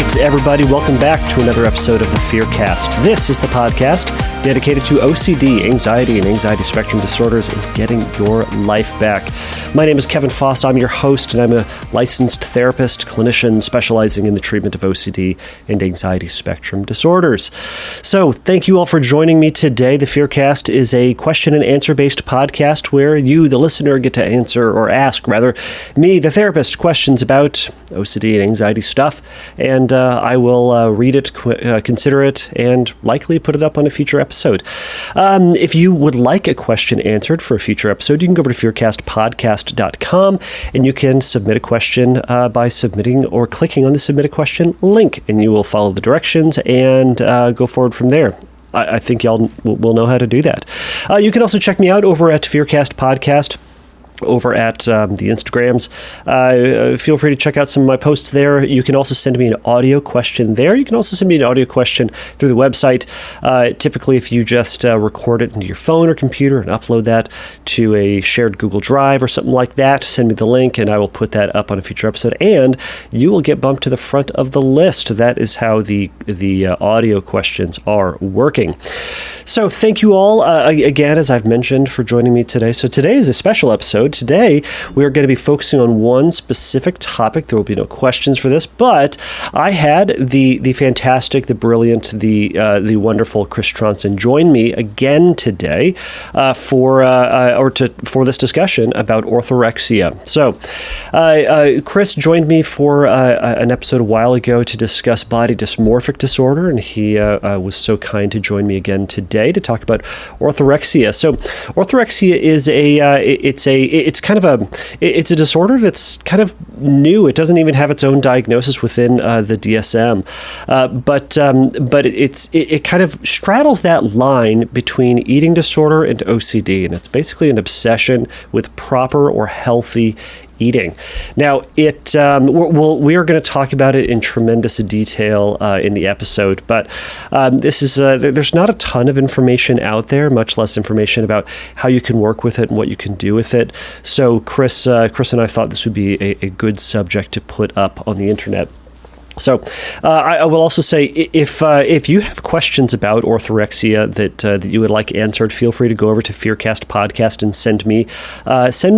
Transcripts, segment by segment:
right, everybody, welcome back to another episode of the Fearcast. This is the podcast dedicated to OCD, anxiety, and anxiety spectrum disorders, and getting your life back. My name is Kevin Foss. I'm your host, and I'm a licensed therapist, clinician specializing in the treatment of OCD and anxiety spectrum disorders. So, thank you all for joining me today. The Fearcast is a question and answer based podcast where you, the listener, get to answer, or ask rather, me, the therapist, questions about OCD and anxiety stuff, and I will read it, consider it, and likely put it up on a future episode. If you would like a question answered for a future episode, you can go over to fearcastpodcast.com, and you can submit a question by submitting or clicking on the Submit a Question link, and you will follow the directions and go forward from there. I think y'all will know how to do that. You can also check me out over at Fearcast Podcast over at the Instagrams. Feel free to check out some of my posts there. You can also send me an audio question there. You can also send me an audio question through the website. Typically, if you just record it into your phone or computer and upload that to a shared Google Drive or something like that, send me the link and I will put that up on a future episode, and you will get bumped to the front of the list. That is how the audio questions are working. So thank you all again, as I've mentioned, for joining me today. So today is a special episode. Today, we are going to be focusing on one specific topic. There will be no questions for this, but I had the fantastic, the brilliant, the wonderful Chris Trondsen join me again today for this discussion about orthorexia. So, Chris joined me for an episode a while ago to discuss body dysmorphic disorder, and he was so kind to join me again today to talk about orthorexia. So, orthorexia is it's a disorder that's kind of new. It doesn't even have its own diagnosis within the DSM, but it kind of straddles that line between eating disorder and OCD, and it's basically an obsession with proper or healthy eating. Now, we are going to talk about it in tremendous detail in the episode, but there's not a ton of information out there, much less information about how you can work with it and what you can do with it. So Chris and I thought this would be a good subject to put up on the internet. So I will also say, if you have questions about orthorexia that you would like answered, feel free to go over to Fearcast Podcast and send me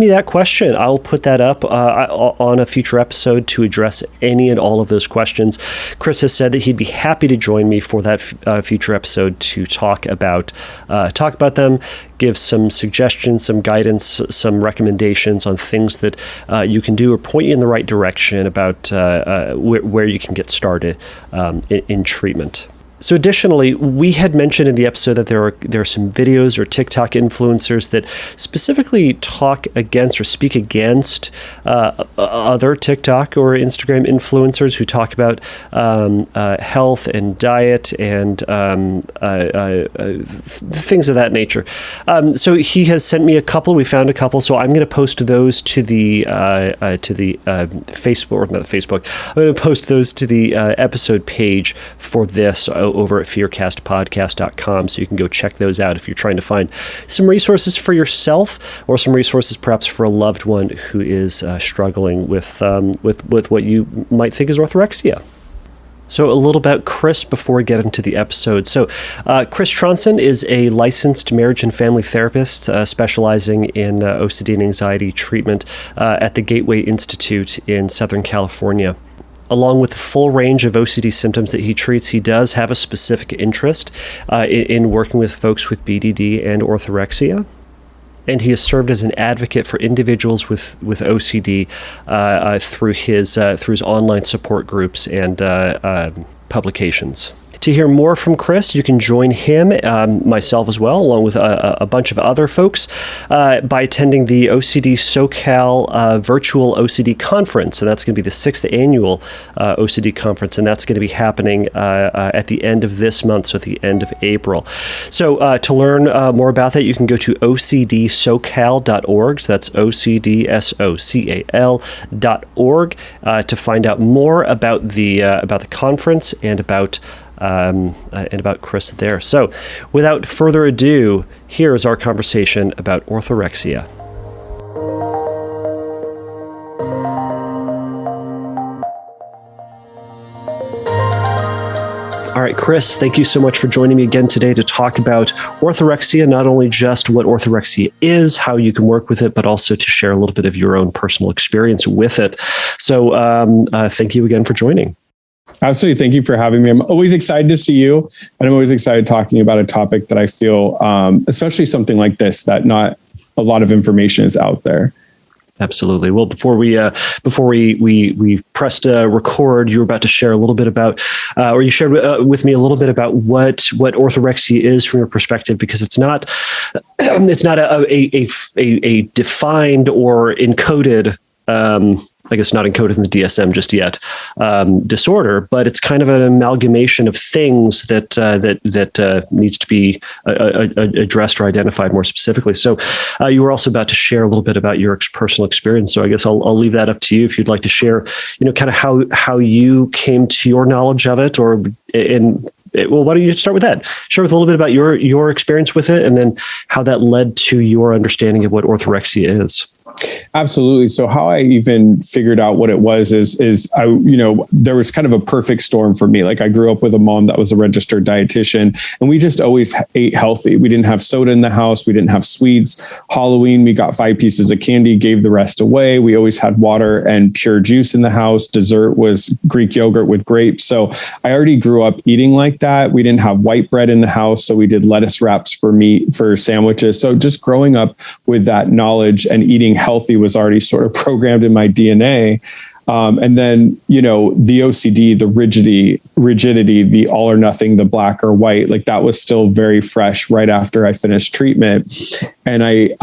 that question. I'll put that up on a future episode to address any and all of those questions. Chris has said that he'd be happy to join me for that future episode to talk about them, give some suggestions, some guidance, some recommendations on things that you can do or point you in the right direction about where you can get started in treatment. So additionally, we had mentioned in the episode that there are some videos or TikTok influencers that specifically talk against or speak against other TikTok or Instagram influencers who talk about health and diet and things of that nature. So he has sent me a couple. We found a couple. So I'm going to post those to the Facebook, or not Facebook. I'm going to post those to the episode page for this over at fearcastpodcast.com, so you can go check those out if you're trying to find some resources for yourself or some resources perhaps for a loved one who is struggling with what you might think is orthorexia. So a little about Chris before we get into the episode. So Chris Trondsen is a licensed marriage and family therapist specializing in OCD and anxiety treatment at the Gateway Institute in Southern California. Along with the full range of OCD symptoms that he treats, he does have a specific interest in working with folks with BDD and orthorexia. And he has served as an advocate for individuals with OCD through his online support groups and publications. To hear more from Chris, you can join him, myself as well, along with a bunch of other folks, by attending the OCD SoCal Virtual OCD Conference. And that's going to be the 6th annual OCD Conference, and that's going to be happening at the end of this month, so at the end of April. So to learn more about that, you can go to ocdsocal.org. So that's ocdsocal.org to find out more about the conference and about Chris there. So, without further ado, here is our conversation about orthorexia. All right, Chris, thank you so much for joining me again today to talk about orthorexia, not only just what orthorexia is, how you can work with it, but also to share a little bit of your own personal experience with it. So thank you again for joining. Absolutely. Thank you for having me. I'm always excited to see you. And I'm always excited talking about a topic that I feel, especially something like this, that not a lot of information is out there. Absolutely. Well, before we pressed record, you were about to share a little bit about, or you shared with me a little bit about what orthorexia is from your perspective, because it's not a defined or encoded, I guess not encoded in the DSM just yet, disorder, but it's kind of an amalgamation of things that needs to be addressed or identified more specifically. So you were also about to share a little bit about your personal experience. So I guess I'll leave that up to you if you'd like to share, kind of how you came to your knowledge of it, well, why don't you start with that? Share with a little bit about your experience with it, and then how that led to your understanding of what orthorexia is. Absolutely. So how I even figured out what it was is I, there was kind of a perfect storm for me. Like I grew up with a mom that was a registered dietitian, and we just always ate healthy. We didn't have soda in the house. We didn't have sweets. Halloween, we got 5 pieces of candy, gave the rest away. We always had water and pure juice in the house. Dessert was Greek yogurt with grapes. So I already grew up eating like that. We didn't have white bread in the house, so we did lettuce wraps for sandwiches. So just growing up with that knowledge and eating healthy was already sort of programmed in my DNA. And then, the OCD, the rigidity, the all or nothing, the black or white, like that was still very fresh right after I finished treatment. And I,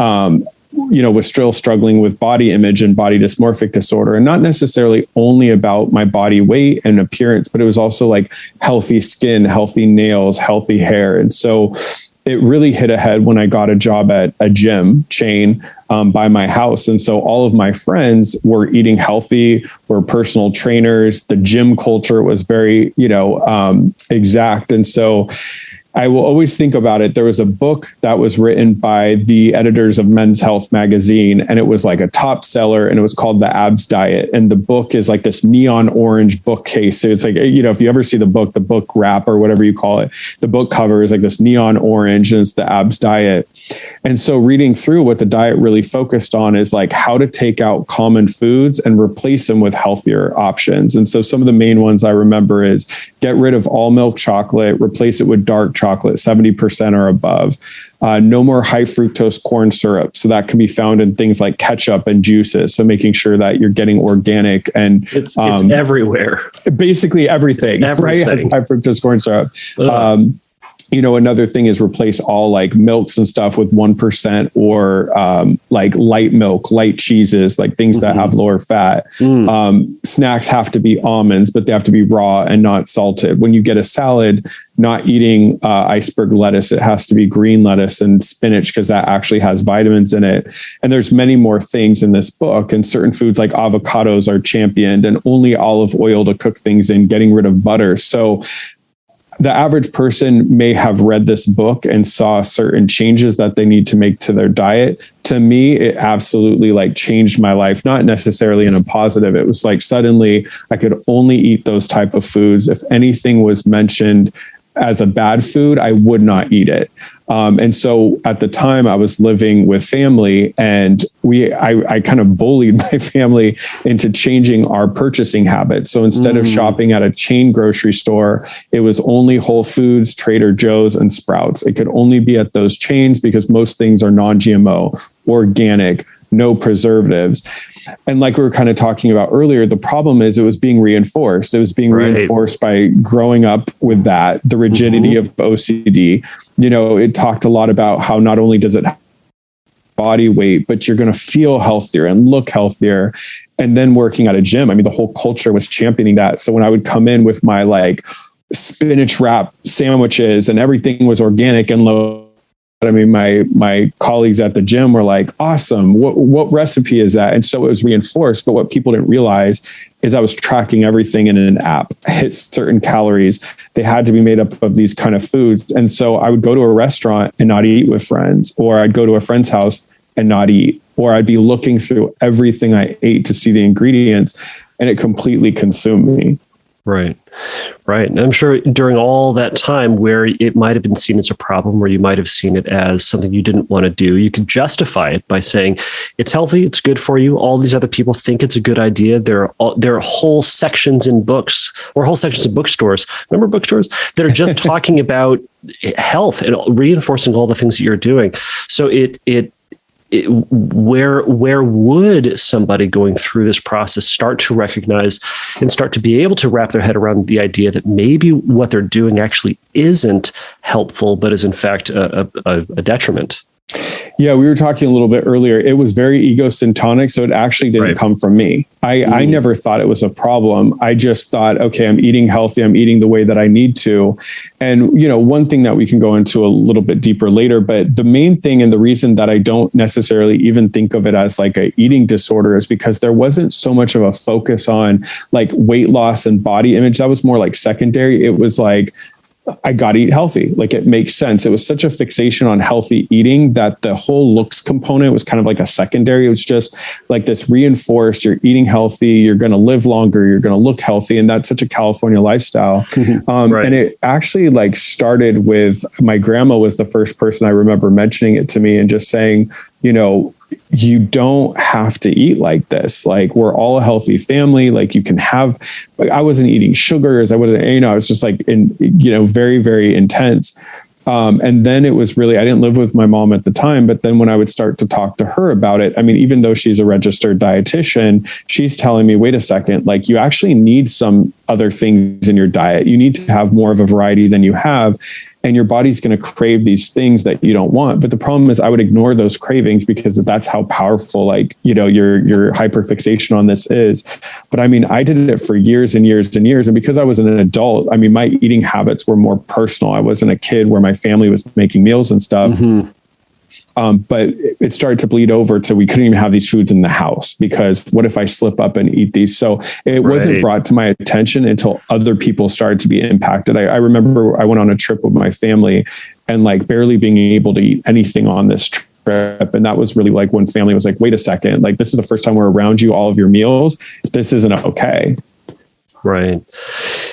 was still struggling with body image and body dysmorphic disorder, and not necessarily only about my body weight and appearance, but it was also like healthy skin, healthy nails, healthy hair. And so it really hit ahead when I got a job at a gym chain by my house. And so all of my friends were eating healthy, were personal trainers. The gym culture was very, exact. And so I will always think about it. There was a book that was written by the editors of Men's Health magazine, and it was like a top seller, and it was called The Abs Diet. And the book is like this neon orange bookcase. So it's like, if you ever see the book wrap or whatever you call it, the book cover is like this neon orange, and it's The Abs Diet. And so reading through, what the diet really focused on is like how to take out common foods and replace them with healthier options. And so some of the main ones I remember is get rid of all milk chocolate, replace it with dark chocolate, 70% or above. No more high fructose corn syrup. So that can be found in things like ketchup and juices. So making sure that you're getting organic, and it's everywhere. Basically everything, right? Has high fructose corn syrup. Another thing is replace all like milks and stuff with 1% or like light milk, light cheeses, like things that have lower fat. Snacks have to be almonds, but they have to be raw and not salted. When you get a salad, not eating iceberg lettuce, it has to be green lettuce and spinach, because that actually has vitamins in it. And there's many more things in this book, and certain foods like avocados are championed, and only olive oil to cook things in, getting rid of butter. So the average person may have read this book and saw certain changes that they need to make to their diet. To me, it absolutely like changed my life, not necessarily in a positive. It was like suddenly I could only eat those type of foods. If anything was mentioned as a bad food, I would not eat it. And so at the time I was living with family, and I kind of bullied my family into changing our purchasing habits. So instead of shopping at a chain grocery store, it was only Whole Foods, Trader Joe's, and Sprouts. It could only be at those chains because most things are non-GMO, organic, no preservatives. And like we were kind of talking about earlier, the problem is it was being reinforced. It was being reinforced by growing up with that, the rigidity of OCD. It talked a lot about how not only does it have body weight, but you're going to feel healthier and look healthier. And then working at a gym, I mean, the whole culture was championing that. So when I would come in with my like spinach wrap sandwiches and everything was organic and low, I mean, my colleagues at the gym were like, awesome. What recipe is that? And so it was reinforced. But what people didn't realize is I was tracking everything in an app. I hit certain calories. They had to be made up of these kind of foods. And so I would go to a restaurant and not eat with friends, or I'd go to a friend's house and not eat, or I'd be looking through everything I ate to see the ingredients, and it completely consumed me. Right. Right. And I'm sure during all that time where it might have been seen as a problem, where you might have seen it as something you didn't want to do, you could justify it by saying it's healthy, it's good for you. All these other people think it's a good idea. There are whole sections in books or whole sections in bookstores. Remember bookstores that are just talking about health and reinforcing all the things that you're doing. So where would somebody going through this process start to recognize and start to be able to wrap their head around the idea that maybe what they're doing actually isn't helpful, but is in fact a detriment? Yeah, we were talking a little bit earlier. It was very egocentric, so it actually didn't come from me. I never thought it was a problem. I just thought, okay, I'm eating healthy. I'm eating the way that I need to. And, one thing that we can go into a little bit deeper later, but the main thing and the reason that I don't necessarily even think of it as like a eating disorder is because there wasn't so much of a focus on like weight loss and body image. That was more like secondary. It was like, I got to eat healthy. Like it makes sense. It was such a fixation on healthy eating that the whole looks component was kind of like a secondary. It was just like this reinforced, you're eating healthy, you're going to live longer, you're going to look healthy. And that's such a California lifestyle. Right. And it actually like started with my grandma was the first person I remember mentioning it to me and just saying, you don't have to eat like this. Like we're all a healthy family. Like you can have, like I wasn't eating sugars. I wasn't, I was just like very, very intense. And then it was really, I didn't live with my mom at the time, but then when I would start to talk to her about it, I mean, even though she's a registered dietitian, she's telling me, wait a second, like you actually need some other things in your diet. You need to have more of a variety than you have. And your body's going to crave these things that you don't want. But the problem is I would ignore those cravings because that's how powerful, like, your hyperfixation on this is. But I mean, I did it for years and years and years. And because I was an adult, I mean, my eating habits were more personal. I wasn't a kid where my family was making meals and stuff. Mm-hmm. But it started to bleed over to we couldn't even have these foods in the house because what if I slip up and eat these? So it wasn't brought to my attention until other people started to be impacted. I remember I went on a trip with my family and like barely being able to eat anything on this trip. And that was really like when family was like, wait a second, like this is the first time we're around you, all of your meals. This isn't okay. Right.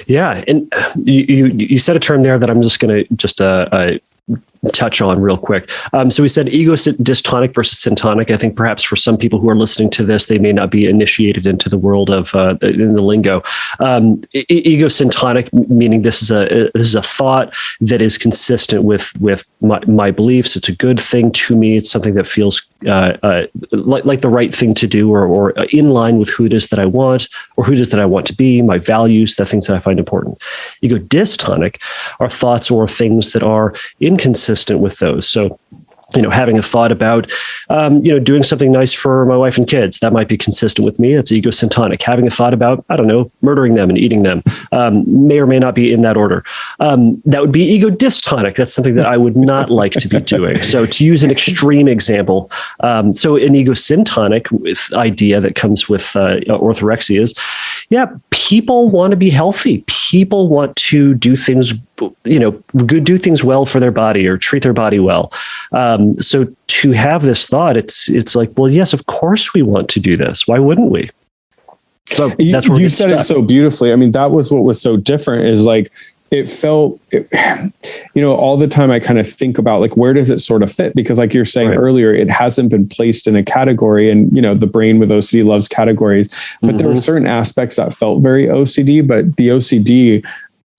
Yeah. And you said a term there that I'm just going to touch on real quick. So we said ego dystonic versus syntonic. I think perhaps for some people who are listening to this, they may not be initiated into the world of in the lingo. Ego syntonic, meaning this is a thought that is consistent with my beliefs. It's a good thing to me. It's something that feels like the right thing to do, or in line with who it is that I want, or who it is that I want to be, my values, the things that I find important. Ego dystonic are thoughts or things that are inconsistent with those. So, having a thought about, doing something nice for my wife and kids, that might be consistent with me. That's ego syntonic. Having a thought about, murdering them and eating them, may or may not be in that order. That would be ego dystonic. That's something that I would not like to be doing. So to use an extreme example, so an ego syntonic idea that comes with orthorexia is, people want to be healthy. People want to do things, do things well for their body or treat their body well. So to have this thought, it's like, well, yes, of course we want to do this. Why wouldn't we? So that's where you said it so beautifully. I mean, that was what was so different is like, it felt, all the time I kind of think about like, where does it sort of fit? Because like you're saying earlier, it hasn't been placed in a category and, the brain with OCD loves categories, but there were certain aspects that felt very OCD, but the OCD,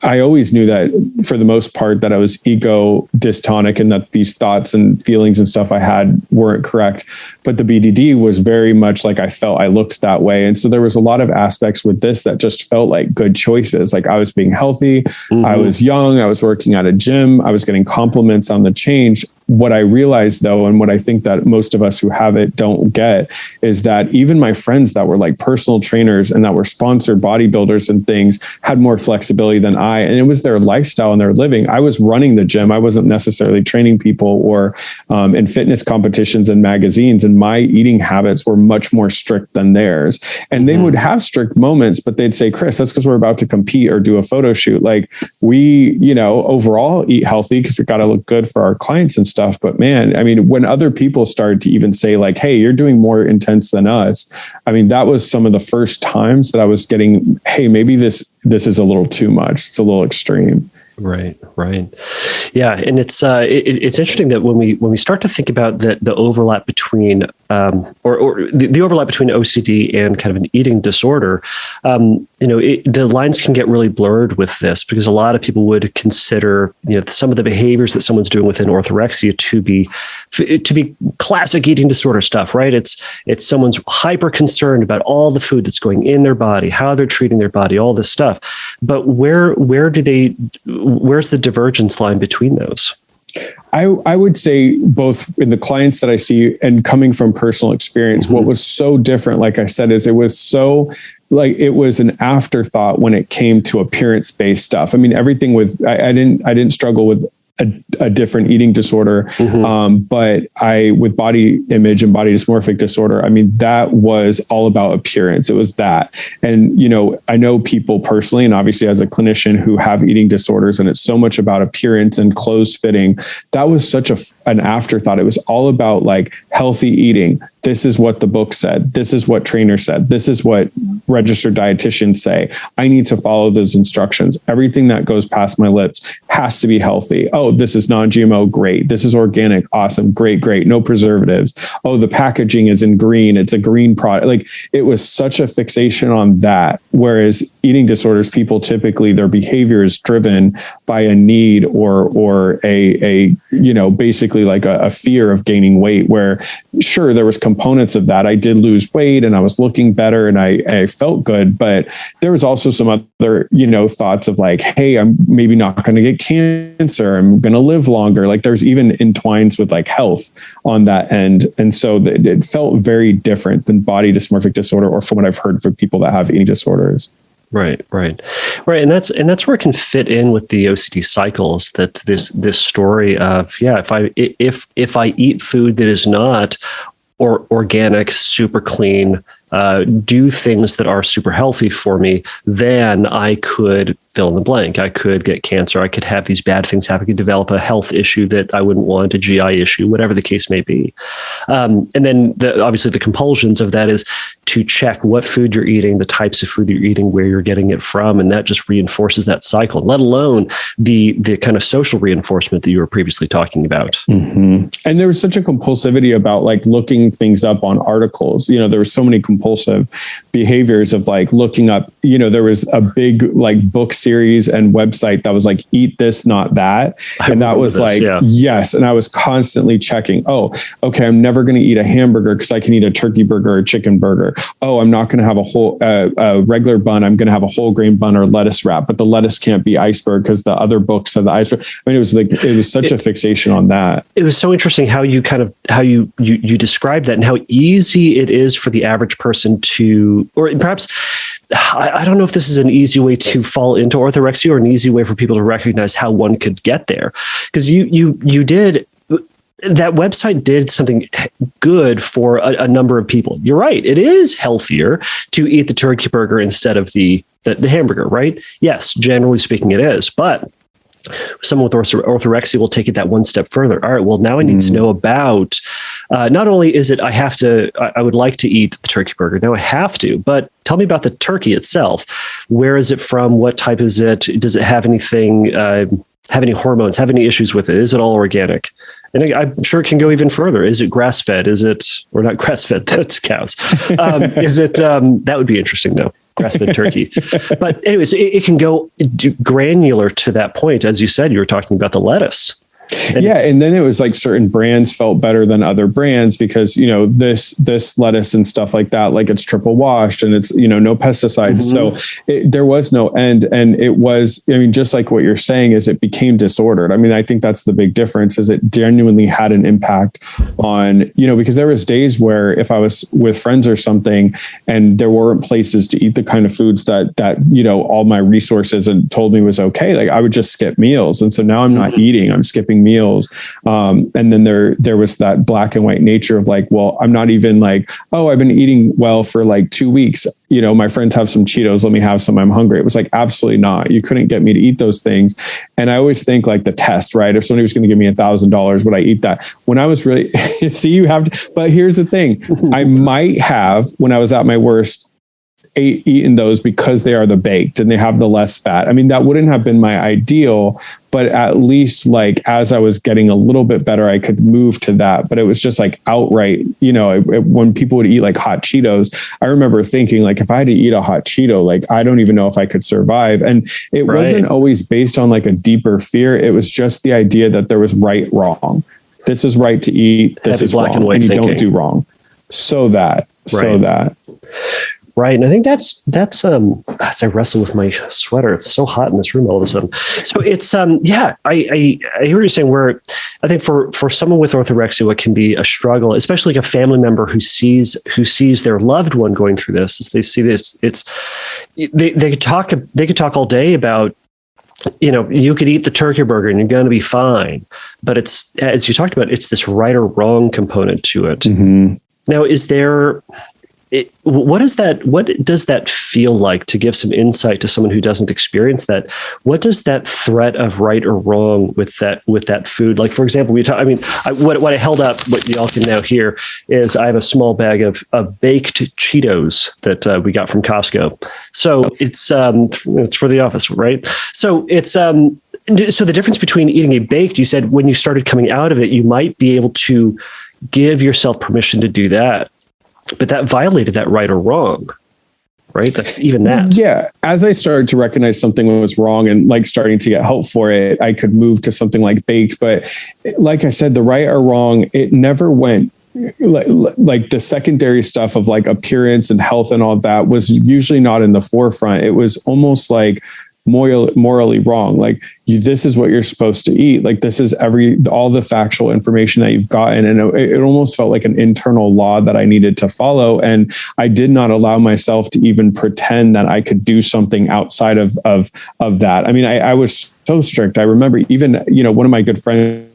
I always knew that for the most part that I was ego dystonic and that these thoughts and feelings and stuff I had weren't correct. But the BDD was very much like I felt I looked that way. And so there was a lot of aspects with this that just felt like good choices. Like I was being healthy. I was young. I was working at a gym. I was getting compliments on the change. What I realized though, and what I think that most of us who have it don't get is that even my friends that were like personal trainers and that were sponsored bodybuilders and things had more flexibility than I, and it was their lifestyle and their living. I was running the gym. I wasn't necessarily training people or in fitness competitions and magazines. And my eating habits were much more strict than theirs. And they would have strict moments, but they'd say, Chris, that's because we're about to compete or do a photo shoot. Like we, overall eat healthy because we got to look good for our clients and stuff. stuff. But man, I mean, when other people started to even say like, hey, you're doing more intense than us. I mean, that was some of the first times that I was getting, hey, maybe this is a little too much. It's a little extreme. Right. Yeah. And it's interesting that when we start to think about the overlap between, or the overlap between OCD and kind of an eating disorder, the lines can get really blurred with this, because a lot of people would consider, some of the behaviors that someone's doing within orthorexia to be classic eating disorder stuff, right? It's someone's hyper concerned about all the food that's going in their body, how they're treating their body, all this stuff. But where's the divergence line between those? I would say both in the clients that I see and coming from personal experience, what was so different, like I said, is it was an afterthought when it came to appearance-based stuff. I mean, everything I didn't struggle with a different eating disorder. But with body image and body dysmorphic disorder, I mean, that was all about appearance. It was that. And, I know people personally, and obviously as a clinician, who have eating disorders, and it's so much about appearance and clothes fitting. That was such an afterthought. It was all about like healthy eating. This is what the book said. This is what trainers said. This is what registered dietitians say. I need to follow those instructions. Everything that goes past my lips has to be healthy. Oh, this is non-GMO. Great. This is organic. Awesome. Great. No preservatives. Oh, the packaging is in green. It's a green product. Like, it was such a fixation on that. Whereas eating disorders, people typically, their behavior is driven by a need or a basically like a fear of gaining weight, where sure, there was components of that. I did lose weight and I was looking better and I felt good, but there was also some other, thoughts of like, hey, I'm maybe not going to get cancer. I'm going to live longer. Like, there's even entwines with like health on that end. And so it felt very different than body dysmorphic disorder, or from what I've heard from people that have eating disorders. Right. And that's where it can fit in with the OCD cycles, that this story of, if I eat food that is not organic, super clean, do things that are super healthy for me, then I could fill in the blank. I could get cancer. I could have these bad things happen. I could develop a health issue that I wouldn't want, a GI issue, whatever the case may be. And then obviously the compulsions of that is to check what food you're eating, the types of food you're eating, where you're getting it from. And that just reinforces that cycle, let alone the kind of social reinforcement that you were previously talking about. And there was such a compulsivity about like looking things up on articles. There were so many compulsive behaviors of like looking up, there was a big like book series and website that was like, eat this, not that. And that was yes. And I was constantly checking, oh, okay, I'm never going to eat a hamburger because I can eat a turkey burger or a chicken burger. Oh, I'm not going to have a whole regular bun. I'm going to have a whole grain bun or lettuce wrap, but the lettuce can't be iceberg because the other books have the iceberg. I mean, it was such a fixation on that. It was so interesting how you you described that, and how easy it is for the average person to, or perhaps, I don't know if this is an easy way to fall into orthorexia or an easy way for people to recognize how one could get there. Because that website did something good for a number of people. You're right. It is healthier to eat the turkey burger instead of the hamburger, right? Yes, generally speaking, it is. But someone with orthorexia will take it that one step further. All right, well, now I need to know about, not only is it I would like to eat the turkey burger. Now I have to, but tell me about the turkey itself. Where is it from? What type is it? Does it have anything, have any hormones, have any issues with it? Is it all organic? And I'm sure it can go even further. Is it grass-fed? Or not grass-fed, that's cows. Is it, that would be interesting though. Grass-fed turkey. But anyways, it can go granular to that point. As you said, you were talking about the lettuce. And then it was like certain brands felt better than other brands because, this lettuce and stuff like that, like it's triple washed and it's, no pesticides. So there was no end. And it was, just like what you're saying is it became disordered. I mean, I think that's the big difference is it genuinely had an impact on, because there was days where if I was with friends or something and there weren't places to eat the kind of foods that all my resources and told me was okay, like I would just skip meals. And so now I'm not eating, I'm skipping skipping meals. And then there was that black and white nature of like, well, I'm not even like, oh, I've been eating well for like 2 weeks. You know, my friends have some Cheetos. Let me have some. I'm hungry. It was like, absolutely not. You couldn't get me to eat those things. And I always think like the test, right? If somebody was going to give me $1,000, would I eat that? When I was really, see, you have to, but here's the thing. I might have, when I was at my worst, eaten those because they are the baked and they have the less fat. I mean, that wouldn't have been my ideal, but at least like as I was getting a little bit better, I could move to that. But it was just like outright, you know, when people would eat like hot Cheetos, I remember thinking like, if I had to eat a hot Cheeto, like, I don't even know if I could survive. And it wasn't always based on like a deeper fear. It was just the idea that there was right, wrong. This is right to eat. This is black wrong, and white, and you don't do wrong. Right. And I think that's as I wrestle with my sweater, it's so hot in this room all of a sudden. So it's, yeah, I hear what you're saying, where I think for someone with orthorexia, what can be a struggle, especially like a family member who sees their loved one going through this, as they see this, they could talk all day about, you know, you could eat the turkey burger and you're going to be fine. But it's, as you talked about, it's this right or wrong component to it. Mm-hmm. Now, what does that feel like, to give some insight to someone who doesn't experience that? What does that threat of right or wrong with that food? Like, for example, what I held up, what y'all can now hear, is I have a small bag of baked Cheetos that we got from Costco. So it's for the office, right? So it's so the difference between eating a baked, you said when you started coming out of it, you might be able to give yourself permission to do that. But that violated that right or wrong, right? That's even that. Yeah. As I started to recognize something was wrong and like starting to get help for it, I could move to something like baked. But like I said, the right or wrong, it never went like the secondary stuff of like appearance and health and all that was usually not in the forefront. It was almost like morally wrong. Like this is what you're supposed to eat. Like this is all the factual information that you've gotten. And it almost felt like an internal law that I needed to follow. And I did not allow myself to even pretend that I could do something outside of that. I mean, I was so strict. I remember even, you know, one of my good friends,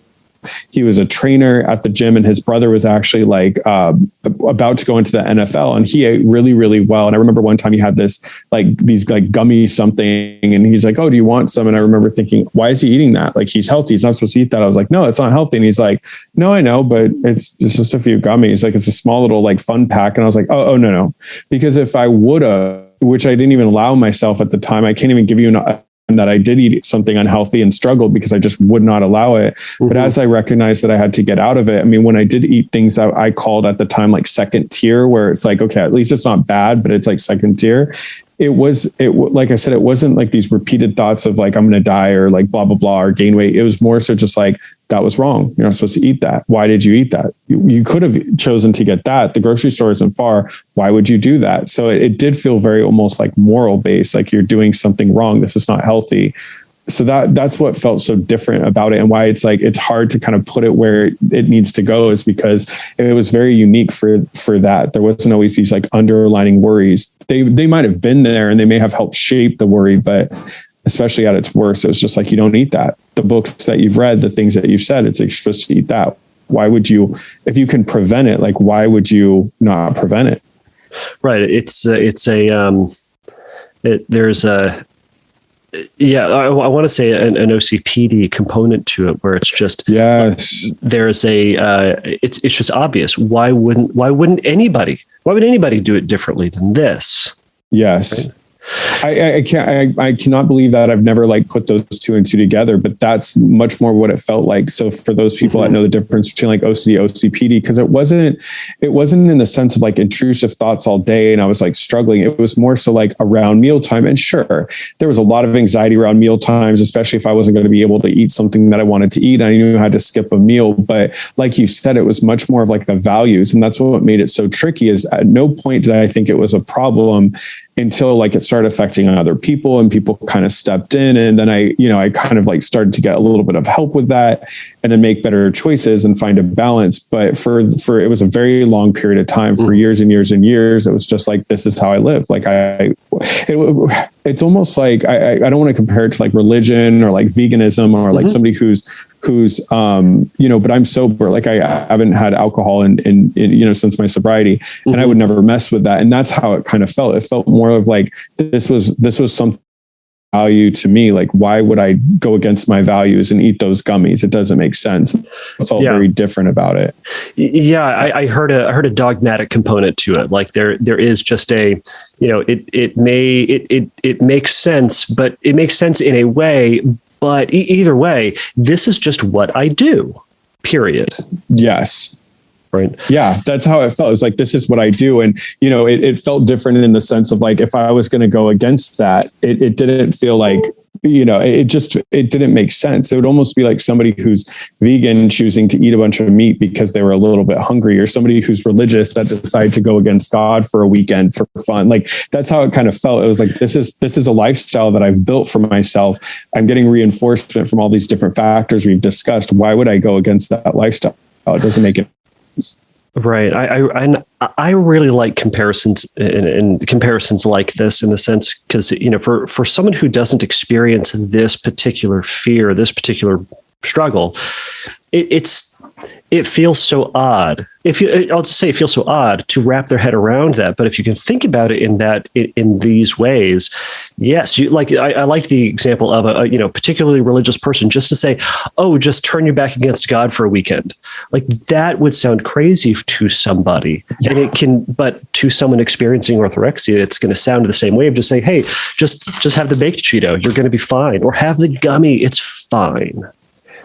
he was a trainer at the gym and his brother was actually like about to go into the NFL, and he ate really, really well. And I remember one time he had these gummy something and he's like, oh, do you want some? And I remember thinking, why is he eating that? Like, he's healthy. He's not supposed to eat that. I was like, no, it's not healthy. And he's like, no, I know, but it's just a few gummies. Like, it's a small little like fun pack. And I was like, oh, no. Because if I would have, which I didn't even allow myself at the time, I can't even give you that I did eat something unhealthy and struggled because I just would not allow it. Mm-hmm. But as I recognized that I had to get out of it, I mean, when I did eat things that I called at the time like second tier, where it's like, okay, at least it's not bad, but it's like second tier. Like I said, it wasn't like these repeated thoughts of like, I'm going to die or like blah, blah, blah, or gain weight. It was more so just like, that was wrong. You're not supposed to eat that. Why did you eat that? You could have chosen to get that. The grocery store isn't far. Why would you do that? So it did feel very almost like moral based, like you're doing something wrong. This is not healthy. So that's what felt so different about it, and why it's like, it's hard to kind of put it where it needs to go, is because it was very unique for that. There wasn't always these like underlining worries. They might have been there and they may have helped shape the worry, but especially at its worst, it was just like, you don't eat that. The books that you've read, the things that you've said, it's like you're supposed to eat that. Why would you, if you can prevent it, like, why would you not prevent it? Right. I want to say an OCPD component to it, where it's just, yes, there's it's just obvious. Why would anybody do it differently than this? Yes. Right? I cannot believe that I've never like put those two and two together, but that's much more what it felt like. So for those people that know the difference between like OCD, OCPD, because it wasn't in the sense of like intrusive thoughts all day and I was like struggling. It was more so like around mealtime. And sure, there was a lot of anxiety around meal times, especially if I wasn't going to be able to eat something that I wanted to eat. I knew I had to skip a meal, but like you said, it was much more of like the values. And that's what made it so tricky, is at no point did I think it was a problem until like it started affecting other people and people kind of stepped in. And then I kind of like started to get a little bit of help with that and then make better choices and find a balance. But for it was a very long period of time, for years and years and years. It was just like, this is how I live. Like it's almost like, I don't want to compare it to like religion or like veganism or like somebody who's who's, but I'm sober. Like I haven't had alcohol in since my sobriety, and I would never mess with that. And that's how it kind of felt. It felt more of like, this was something value to me. Like, why would I go against my values and eat those gummies? It doesn't make sense. I felt very different about it. Yeah. I heard a dogmatic component to it. Like there is just a, it makes sense, but it makes sense in a way, but either way, this is just what I do, period. Yes. Right. Yeah, that's how it felt. It was like, this is what I do. And, it felt different in the sense of like, if I was going to go against that, it didn't feel like, it didn't make sense. It would almost be like somebody who's vegan choosing to eat a bunch of meat because they were a little bit hungry, or somebody who's religious that decided to go against God for a weekend for fun. Like, that's how it kind of felt. It was like, this is a lifestyle that I've built for myself. I'm getting reinforcement from all these different factors we've discussed. Why would I go against that lifestyle? It doesn't make it. Right. I really like comparisons and comparisons like this in the sense, because, for someone who doesn't experience this particular fear, this particular struggle, it feels so odd. I'll just say it feels so odd to wrap their head around that. But if you can think about it in these ways, yes, I like the example of a particularly religious person just to say, oh, just turn your back against God for a weekend. Like, that would sound crazy to somebody, and it can, but to someone experiencing orthorexia, it's going to sound the same way of just saying, hey, just have the baked Cheeto, you're going to be fine, or have the gummy, it's fine.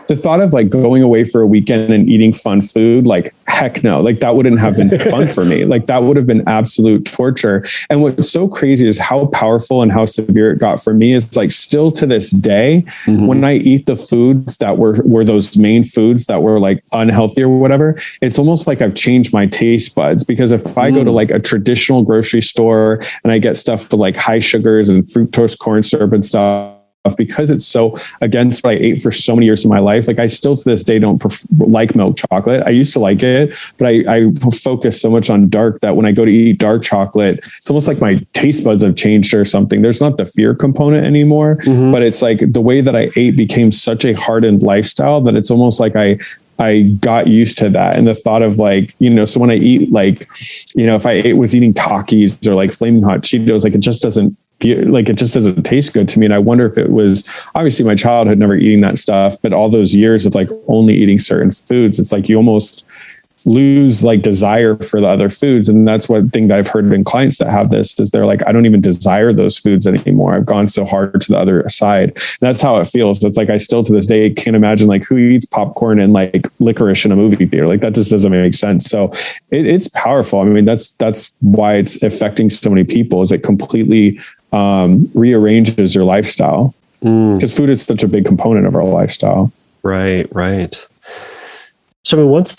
The thought of like going away for a weekend and eating fun food, like, heck no, like that wouldn't have been fun for me. Like, that would have been absolute torture. And what's so crazy is how powerful and how severe it got for me is like, still to this day, when I eat the foods that were those main foods that were like unhealthy or whatever, it's almost like I've changed my taste buds. Because if I go to like a traditional grocery store and I get stuff for like high sugars and fructose corn syrup and stuff, because it's so against what I ate for so many years of my life. Like, I still to this day don't like milk chocolate. I used to like it, but I focus so much on dark that when I go to eat dark chocolate, it's almost like my taste buds have changed or something. There's not the fear component anymore, but it's like the way that I ate became such a hardened lifestyle that it's almost like I got used to that. And the thought of like, so when I eat, like, if I was eating Takis or like Flaming Hot Cheetos, like, it just doesn't taste good to me. And I wonder if it was obviously my childhood never eating that stuff, but all those years of like only eating certain foods, it's like you almost lose like desire for the other foods. And that's one thing that I've heard in clients that have this is they're like, I don't even desire those foods anymore. I've gone so hard to the other side. And that's how it feels. It's like, I still to this day can't imagine like who eats popcorn and like licorice in a movie theater. Like, that just doesn't make sense. So it's powerful. I mean, that's why it's affecting so many people, is it completely rearranges your lifestyle, because food is such a big component of our lifestyle. Right. So I mean, once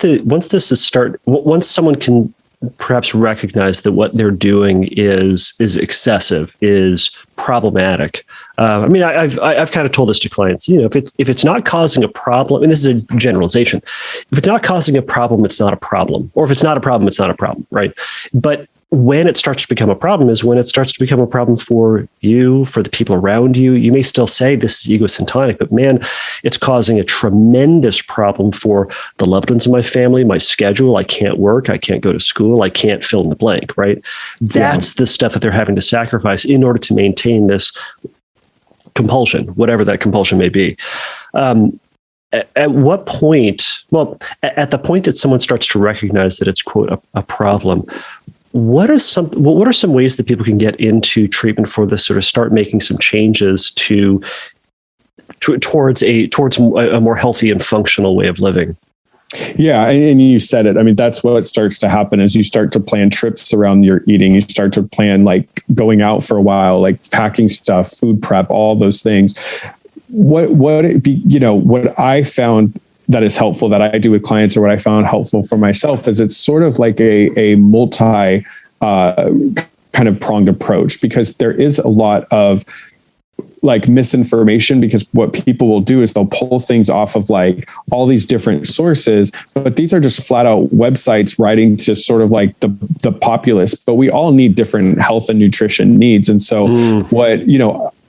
someone can perhaps recognize that what they're doing is excessive, is problematic. I mean, I've kind of told this to clients. If it's not causing a problem, and this is a generalization, if it's not causing a problem, it's not a problem, or if it's not a problem, it's not a problem, right? But when it starts to become a problem is when it starts to become a problem for you, for the people around you. You may still say this is egosyntonic, but man, it's causing a tremendous problem for the loved ones in my family, my schedule. I can't work. I can't go to school. I can't fill in the blank, right? That's the stuff that they're having to sacrifice in order to maintain this compulsion, whatever that compulsion may be. At what point? Well, at the point that someone starts to recognize that it's, quote, a problem, what are some ways that people can get into treatment for this, sort of start making some changes towards a more healthy and functional way of living? Yeah. And you said it. I mean, that's what starts to happen is you start to plan trips around your eating. You start to plan like going out for a while, like packing stuff, food prep, all those things. What I found that is helpful that I do with clients, or what I found helpful for myself, is it's sort of like a multi kind of pronged approach, because there is a lot of like misinformation, because what people will do is they'll pull things off of like all these different sources, but these are just flat out websites writing to sort of like the populace, but we all need different health and nutrition needs. And so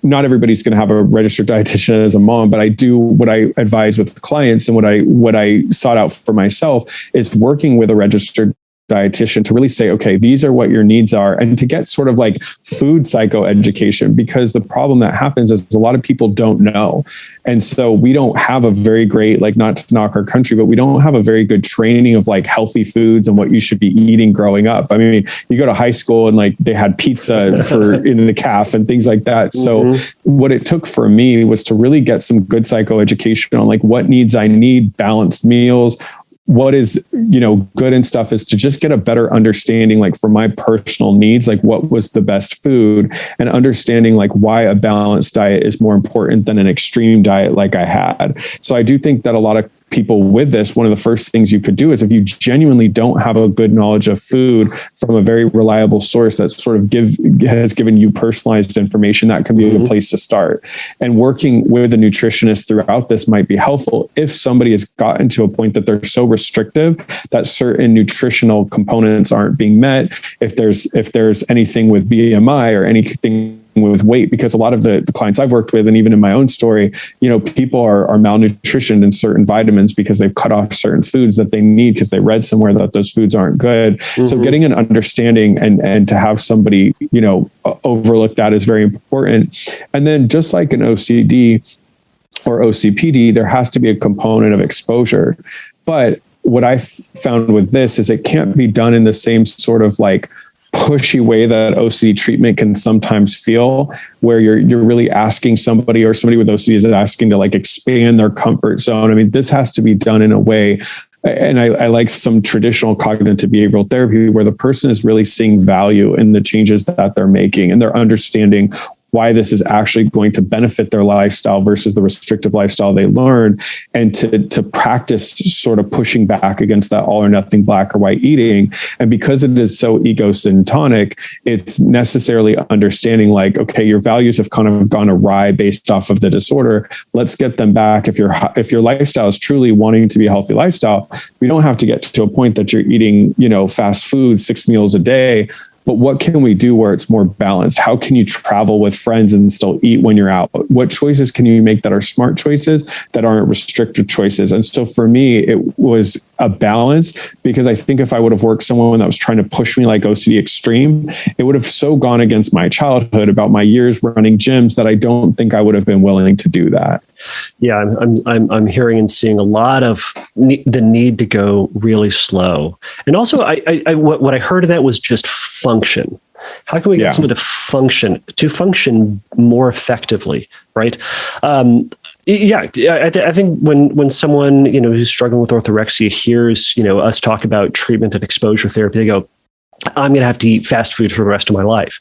not everybody's going to have a registered dietitian as a mom, but I do what I advise with clients, and what I sought out for myself is working with a registered dietitian to really say, okay, these are what your needs are, and to get sort of like food psychoeducation, because the problem that happens is a lot of people don't know. And so we don't have a very great, like, not to knock our country, but we don't have a very good training of like healthy foods and what you should be eating growing up. I mean, you go to high school and like they had pizza for in the calf and things like that. So what it took for me was to really get some good psychoeducation on like what needs I need, balanced meals, what is, good and stuff, is to just get a better understanding, like for my personal needs, like what was the best food, and understanding like why a balanced diet is more important than an extreme diet like I had. So I do think that a lot of people with this, one of the first things you could do is, if you genuinely don't have a good knowledge of food from a very reliable source that sort of has given you personalized information, that can be a place to start. And working with a nutritionist throughout this might be helpful if somebody has gotten to a point that they're so restrictive that certain nutritional components aren't being met. If there's anything with BMI or anything with weight, because a lot of the clients I've worked with, and even in my own story, people are malnutritioned in certain vitamins because they've cut off certain foods that they need because they read somewhere that those foods aren't good. So getting an understanding and to have somebody, overlook that is very important. And then just like an OCD or OCPD, there has to be a component of exposure. But what I found with this is it can't be done in the same sort of like pushy way that OCD treatment can sometimes feel, where you're really asking somebody, or somebody with OCD is asking to like expand their comfort zone. I mean, this has to be done in a way, and I like some traditional cognitive behavioral therapy where the person is really seeing value in the changes that they're making, and they're understanding why this is actually going to benefit their lifestyle versus the restrictive lifestyle they learned, and to practice sort of pushing back against that all or nothing black or white eating. And because it is so ego syntonic, it's necessarily understanding like, okay, your values have kind of gone awry based off of the disorder. Let's get them back. If your lifestyle is truly wanting to be a healthy lifestyle, we don't have to get to a point that you're eating, fast food 6 meals a day. But what can we do where it's more balanced? How can you travel with friends and still eat when you're out? What choices can you make that are smart choices, that aren't restrictive choices? And so for me, it was a balance, because I think if I would have worked someone that was trying to push me like OCD extreme, it would have so gone against my childhood about my years running gyms that I don't think I would have been willing to do that. Yeah, I'm hearing and seeing a lot of the need to go really slow, and also what I heard of that was just function. How can we get someone to function more effectively, right? I think when someone who's struggling with orthorexia hears us talk about treatment and exposure therapy, they go, I'm going to have to eat fast food for the rest of my life.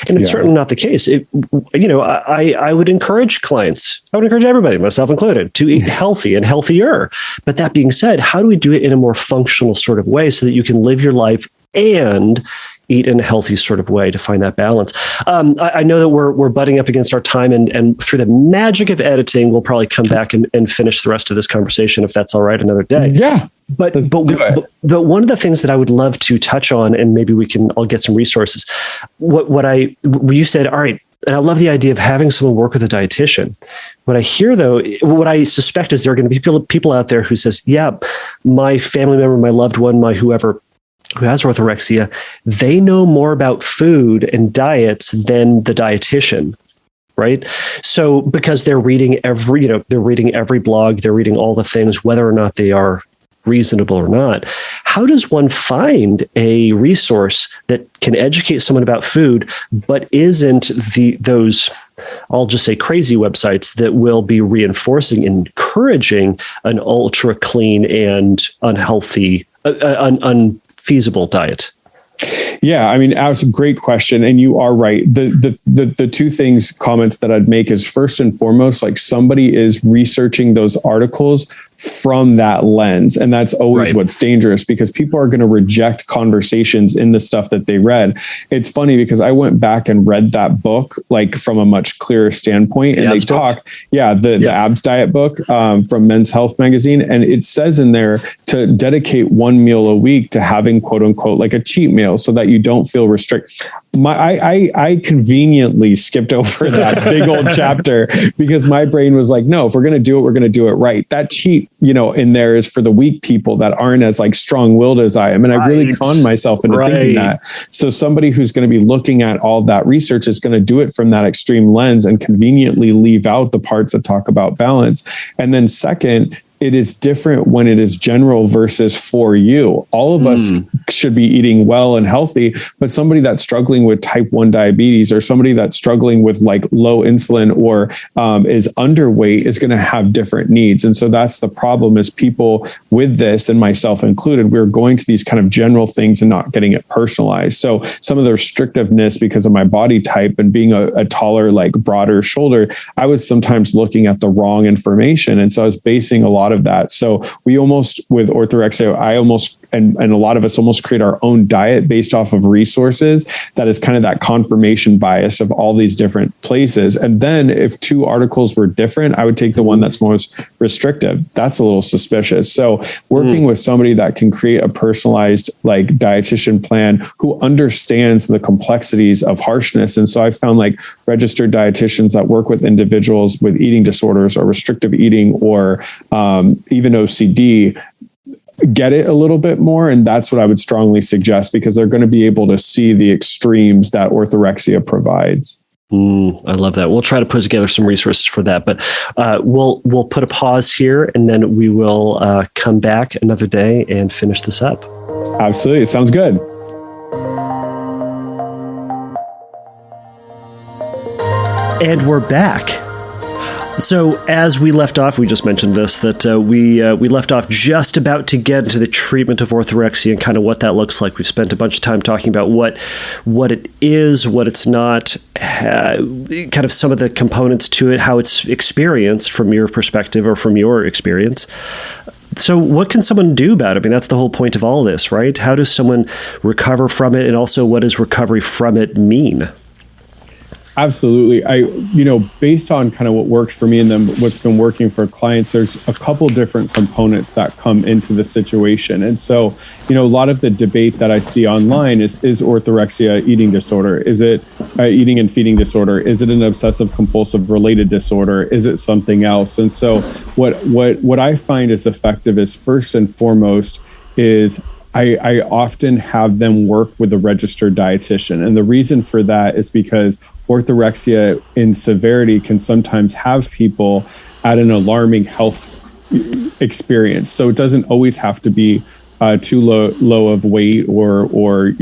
And it's certainly not the case. I would encourage clients, I would encourage everybody, myself included, to eat healthy and healthier. But that being said, how do we do it in a more functional sort of way so that you can live your life and eat in a healthy sort of way to find that balance? I know that we're butting up against our time, and through the magic of editing, we'll probably come back and finish the rest of this conversation, if that's all right, another day. Yeah. But one of the things that I would love to touch on, and maybe I'll get some resources. What you said, all right, and I love the idea of having someone work with a dietitian. What I hear though, what I suspect is there are going to be people out there who says, yeah, my family member, my loved one, my whoever who has orthorexia, they know more about food and diets than the dietitian. Right. So because they're reading every blog, they're reading all the things, whether or not they are reasonable or not. How does one find a resource that can educate someone about food, but isn't those, I'll just say, crazy websites that will be reinforcing, encouraging an ultra clean and unhealthy, unfeasible diet? Yeah, I mean, that's a great question. And you are right. The two comments that I'd make is, first and foremost, like, somebody is researching those articles from that lens. And that's always what's dangerous, because people are going to reject conversations in the stuff that they read. It's funny because I went back and read that book, like, from a much clearer standpoint. And they talk, the Abs Diet book from Men's Health magazine. And it says in there to dedicate one meal a week to having, quote unquote, like a cheat meal, so that you don't feel restricted. I conveniently skipped over that big old chapter because my brain was like, no, if we're going to do it, we're going to do it right. That cheat, in there is for the weak people that aren't as like strong-willed as I am. And I really conned myself into thinking that. So somebody who's going to be looking at all that research is going to do it from that extreme lens and conveniently leave out the parts that talk about balance. And then second, it is different when it is general versus for you. All of us should be eating well and healthy, but somebody that's struggling with type 1 diabetes or somebody that's struggling with like low insulin or is underweight is going to have different needs. And so that's the problem is people with this, and myself included, we're going to these kind of general things and not getting it personalized. So some of the restrictiveness because of my body type and being a taller, like broader shoulder, I was sometimes looking at the wrong information. And so I was basing a lot of that. So we almost, with orthorexia, and a lot of us almost create our own diet based off of resources. That is kind of that confirmation bias of all these different places. And then if two articles were different, I would take the one that's most restrictive. That's a little suspicious. So working with somebody that can create a personalized like dietitian plan who understands the complexities of harshness. And so I found like registered dietitians that work with individuals with eating disorders or restrictive eating or even OCD get it a little bit more. And that's what I would strongly suggest because they're going to be able to see the extremes that orthorexia provides. I love that. We'll try to put together some resources for that, but we'll put a pause here and then we will come back another day and finish this up. Absolutely. It sounds good. And we're back. So as we left off, we just mentioned this, that we left off just about to get into the treatment of orthorexia and kind of what that looks like. We've spent a bunch of time talking about what it is, what it's not, kind of some of the components to it, how it's experienced from your perspective or from your experience. So what can someone do about it? I mean, that's the whole point of all this, right? How does someone recover from it? And also, what does recovery from it mean? Absolutely. Based on kind of what works for me and then what's been working for clients, there's a couple different components that come into the situation. And so, a lot of the debate that I see online is orthorexia eating disorder? Is it eating and feeding disorder? Is it an obsessive compulsive related disorder? Is it something else? And so what I find is effective is first and foremost is I often have them work with a registered dietitian. And the reason for that is because orthorexia in severity can sometimes have people at an alarming health experience. So it doesn't always have to be too low of weight or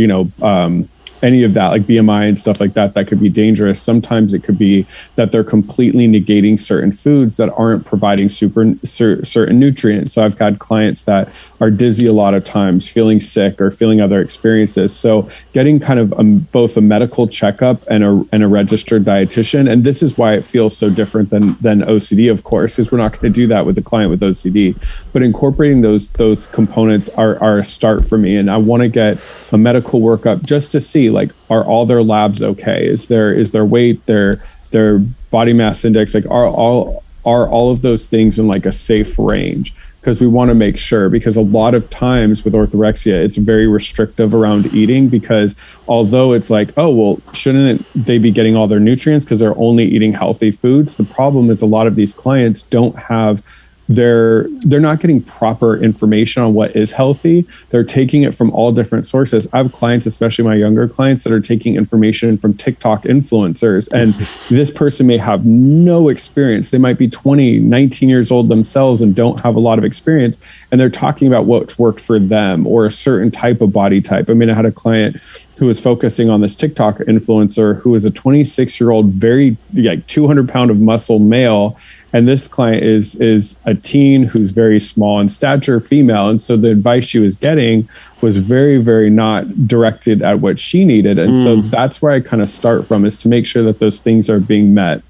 any of that, like BMI and stuff like that could be dangerous. Sometimes it could be that they're completely negating certain foods that aren't providing certain nutrients. So I've had clients that are dizzy a lot of times, feeling sick or feeling other experiences. So getting kind of both a medical checkup and a registered dietitian. And this is why it feels so different than OCD, of course, because we're not going to do that with a client with OCD. But incorporating those components are a start for me. And I want to get a medical workup just to see, like, are all their labs okay? Is their weight, their body mass index, like are all of those things in like a safe range? Because we want to make sure, because a lot of times with orthorexia, it's very restrictive around eating, because although it's like, oh, well, shouldn't they be getting all their nutrients because they're only eating healthy foods? The problem is a lot of these clients don't have they're not getting proper information on what is healthy. They're taking it from all different sources. I have clients, especially my younger clients, that are taking information from TikTok influencers. And this person may have no experience. They might be 20, 19 years old themselves and don't have a lot of experience. And they're talking about what's worked for them or a certain type of body type. I mean, I had a client who was focusing on this TikTok influencer who is a 26-year-old, very like 200 pound of muscle male. And this client is a teen who's very small in stature, female. And so the advice she was getting was very, very not directed at what she needed. And so that's where I kind of start from, is to make sure that those things are being met.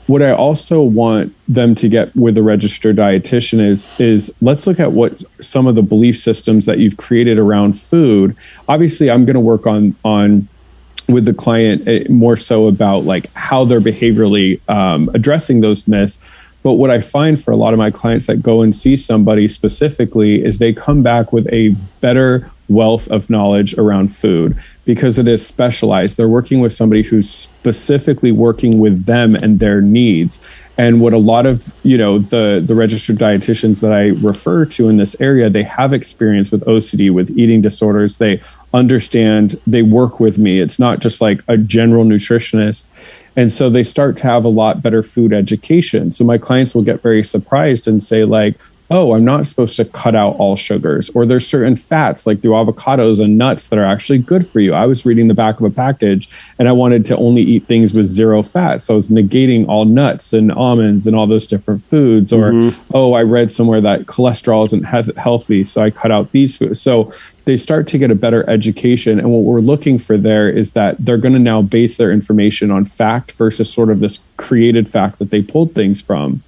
What I also want them to get with a registered dietitian is let's look at what some of the belief systems that you've created around food. Obviously, I'm going to work on with the client more so about like how they're behaviorally addressing those myths. But what I find for a lot of my clients that go and see somebody specifically is they come back with a better wealth of knowledge around food because it is specialized. They're working with somebody who's specifically working with them and their needs. And what a lot of, the registered dietitians that I refer to in this area, they have experience with OCD, with eating disorders. They understand, they work with me. It's not just like a general nutritionist. And so they start to have a lot better food education. So my clients will get very surprised and say like, oh, I'm not supposed to cut out all sugars, or there's certain fats like through avocados and nuts that are actually good for you. I was reading the back of a package and I wanted to only eat things with zero fat. So I was negating all nuts and almonds and all those different foods. Or, I read somewhere that cholesterol isn't healthy, so I cut out these foods. So they start to get a better education. And what we're looking for there is that they're going to now base their information on fact versus sort of this created fact that they pulled things from.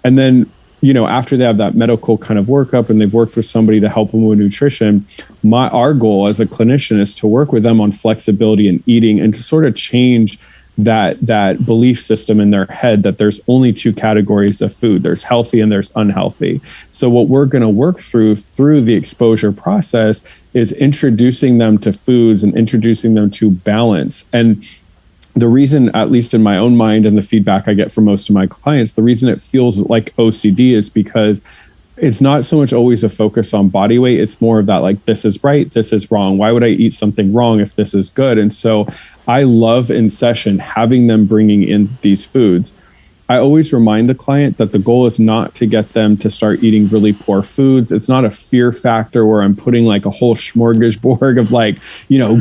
And then after they have that medical kind of workup and they've worked with somebody to help them with nutrition, our goal as a clinician is to work with them on flexibility and eating and to sort of change that belief system in their head that there's only two categories of food. There's healthy and there's unhealthy. So what we're going to work through the exposure process is introducing them to foods and introducing them to balance. And the reason, at least in my own mind and the feedback I get from most of my clients, the reason it feels like OCD is because it's not so much always a focus on body weight. It's more of that, like, this is right, this is wrong. Why would I eat something wrong if this is good? And so I love in session having them bringing in these foods. I always remind the client that the goal is not to get them to start eating really poor foods. It's not a fear factor where I'm putting like a whole smorgasbord of like,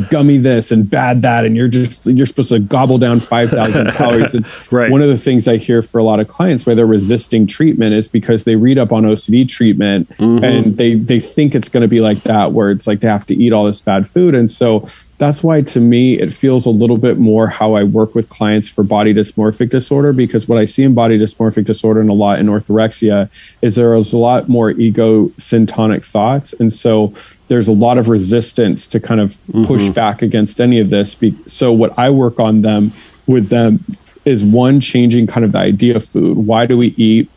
gummy this and bad that, and you're supposed to gobble down 5,000 calories. And right. One of the things I hear for a lot of clients why they're resisting treatment is because they read up on OCD treatment and they think it's going to be like that, where it's like they have to eat all this bad food. And so that's why, to me, it feels a little bit more how I work with clients for body dysmorphic disorder, because what I see in body dysmorphic disorder and a lot in orthorexia is there is a lot more ego-syntonic thoughts. And so there's a lot of resistance to kind of push back against any of this. So what I work on with them is, one, changing kind of the idea of food. Why do we eat?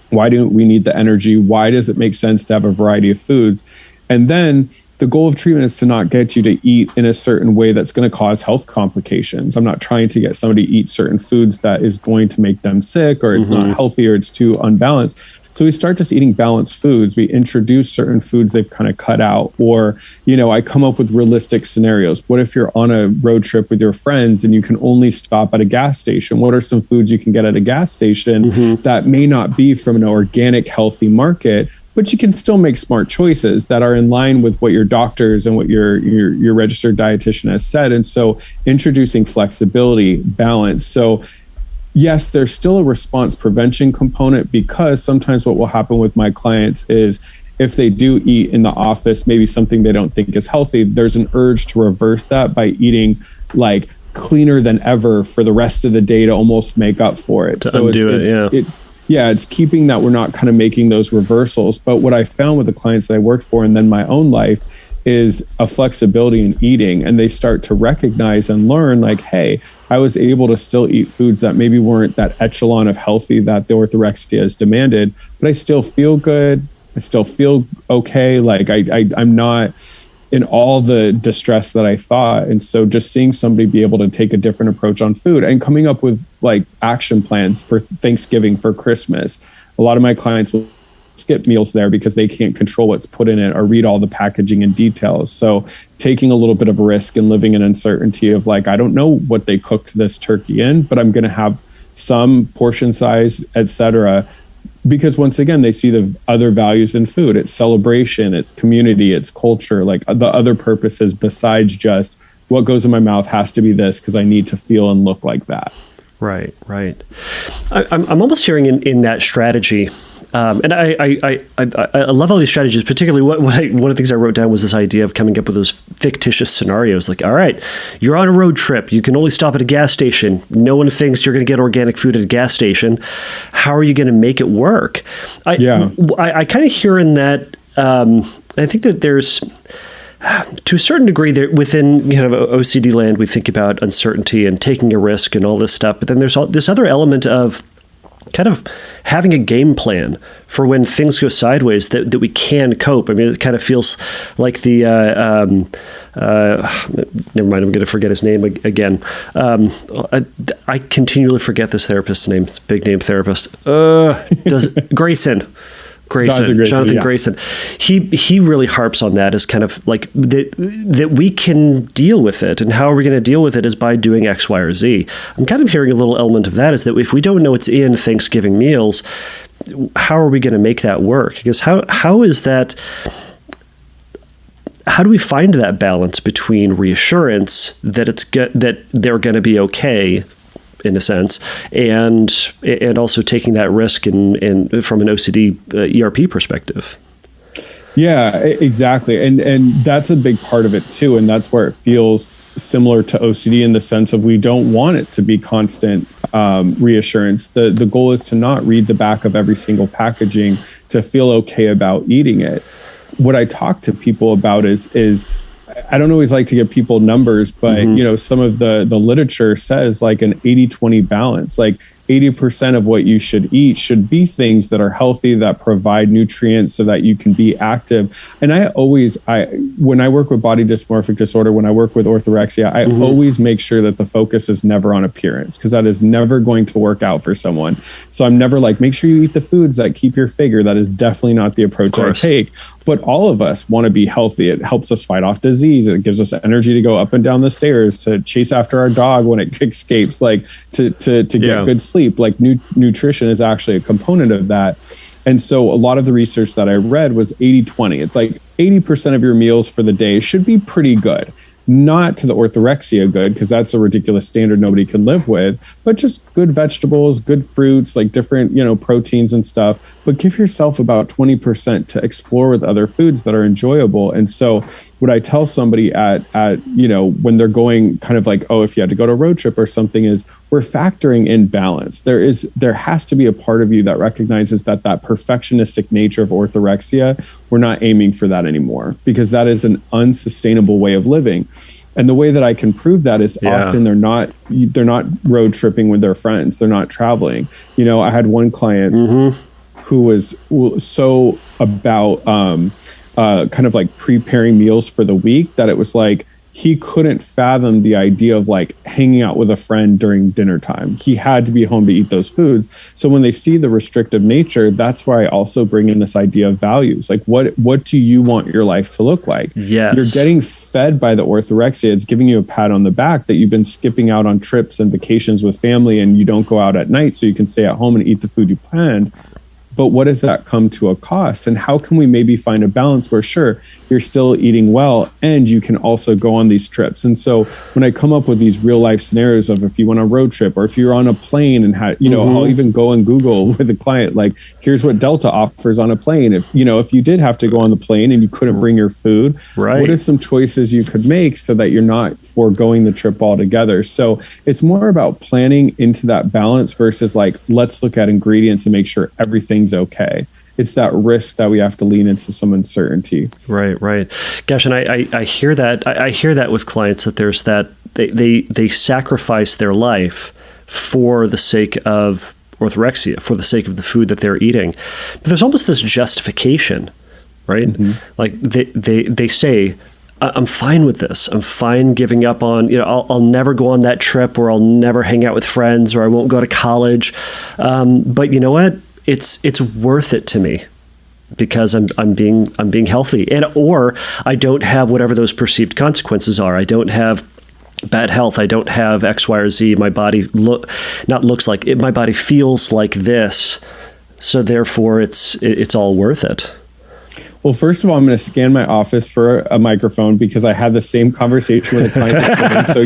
Why do we need the energy? Why does it make sense to have a variety of foods? And then the goal of treatment is to not get you to eat in a certain way that's going to cause health complications. I'm not trying to get somebody to eat certain foods that is going to make them sick, or it's not healthy, or it's too unbalanced. So we start just eating balanced foods. We introduce certain foods they've kind of cut out, or, I come up with realistic scenarios. What if you're on a road trip with your friends and you can only stop at a gas station? What are some foods you can get at a gas station that may not be from an organic, healthy market, but you can still make smart choices that are in line with what your doctors and what your registered dietitian has said. And so introducing flexibility, balance. So yes, there's still a response prevention component, because sometimes what will happen with my clients is if they do eat in the office, maybe something they don't think is healthy, there's an urge to reverse that by eating like cleaner than ever for the rest of the day to almost make up for it. It's keeping that we're not kind of making those reversals. But what I found with the clients that I worked for and then my own life is a flexibility in eating. And they start to recognize and learn like, hey, I was able to still eat foods that maybe weren't that echelon of healthy that the orthorexia has demanded, but I still feel good. I still feel okay. Like I'm not in all the distress that I thought. And so just seeing somebody be able to take a different approach on food and coming up with like action plans for Thanksgiving, for Christmas. A lot of my clients will skip meals there because they can't control what's put in it or read all the packaging and details. So taking a little bit of risk and living in uncertainty of like, I don't know what they cooked this turkey in, but I'm going to have some portion size, etc. Because once again, they see the other values in food. It's celebration, it's community, it's culture, like the other purposes besides just what goes in my mouth has to be this because I need to feel and look like that. Right. I'm almost hearing in that strategy, and I love all these strategies. Particularly, one of the things I wrote down was this idea of coming up with those fictitious scenarios. Like, all right, you're on a road trip. You can only stop at a gas station. No one thinks you're going to get organic food at a gas station. How are you going to make it work? I kind of hear in that. I think that there's, to a certain degree, there within OCD land, we think about uncertainty and taking a risk and all this stuff. But then there's this other element of kind of having a game plan for when things go sideways that we can cope. I mean, it kind of feels like the, never mind, I'm going to forget his name again. I continually forget this therapist's name. It's a big name therapist. Grayson. Jonathan Grayson. He really harps on that as kind of like that we can deal with it. And how are we going to deal with it is by doing X, Y, or Z. I'm kind of hearing a little element of that is that if we don't know it's in Thanksgiving meals, how are we going to make that work? Because how is that? How do we find that balance between reassurance that that they're going to be okay, in a sense, and also taking that risk in from an OCD ERP perspective? Yeah, exactly. And that's a big part of it too. And that's where it feels similar to OCD in the sense of we don't want it to be constant reassurance. The goal is to not read the back of every single packaging to feel okay about eating it. What I talk to people about is I don't always like to give people numbers, but some of the literature says like an 80-20 balance, like 80% of what you should eat should be things that are healthy, that provide nutrients so that you can be active. And when I work with body dysmorphic disorder, when I work with orthorexia, I always make sure that the focus is never on appearance, because that is never going to work out for someone. So I'm never like, make sure you eat the foods that keep your figure. That is definitely not the approach I take. But all of us want to be healthy. It helps us fight off disease. It gives us energy to go up and down the stairs, to chase after our dog when it escapes, like to get good sleep. Like nutrition is actually a component of that. And so a lot of the research that I read was 80-20. It's like 80% of your meals for the day should be pretty good. Not to the orthorexia good, because that's a ridiculous standard nobody can live with, but just good vegetables, good fruits, like different, proteins and stuff. But give yourself about 20% to explore with other foods that are enjoyable. And so what I tell somebody at when they're going kind of like, oh, if you had to go to a road trip or something, is we're factoring in balance. There has to be a part of you that recognizes that perfectionistic nature of orthorexia, we're not aiming for that anymore, because that is an unsustainable way of living. And the way that I can prove that is often they're not road tripping with their friends. They're not traveling. I had one client who was so about kind of like preparing meals for the week that it was like he couldn't fathom the idea of like hanging out with a friend during dinner time. He had to be home to eat those foods. So when they see the restrictive nature, that's why I also bring in this idea of values. Like what do you want your life to look like? Yes. You're getting fed by the orthorexia. It's giving you a pat on the back that you've been skipping out on trips and vacations with family, and you don't go out at night so you can stay at home and eat the food you planned. But what does that come to a cost? And how can we maybe find a balance where, sure, you're still eating well and you can also go on these trips? And so when I come up with these real life scenarios of if you went on a road trip or if you're on a plane and I'll even go and Google with a client, like, here's what Delta offers on a plane. If you did have to go on the plane and you couldn't bring your food, what are some choices you could make so that you're not foregoing the trip altogether? So it's more about planning into that balance versus like, let's look at ingredients and make sure everything's okay. It's that risk that we have to lean into some uncertainty. Right. Gosh, and I hear that. I hear that with clients, that there's that they sacrifice their life for the sake of orthorexia, for the sake of the food that they're eating. But there's almost this justification, right? Like they say, I'm fine with this. I'm fine giving up on, I'll never go on that trip, or I'll never hang out with friends, or I won't go to college. But you know what? It's worth it to me because I'm being healthy, or I don't have whatever those perceived consequences are. I don't have bad health. I don't have X, Y, or Z. My body my body feels like this. So therefore it's all worth it. Well, first of all, I'm going to scan my office for a microphone because I had the same conversation with a client this morning. So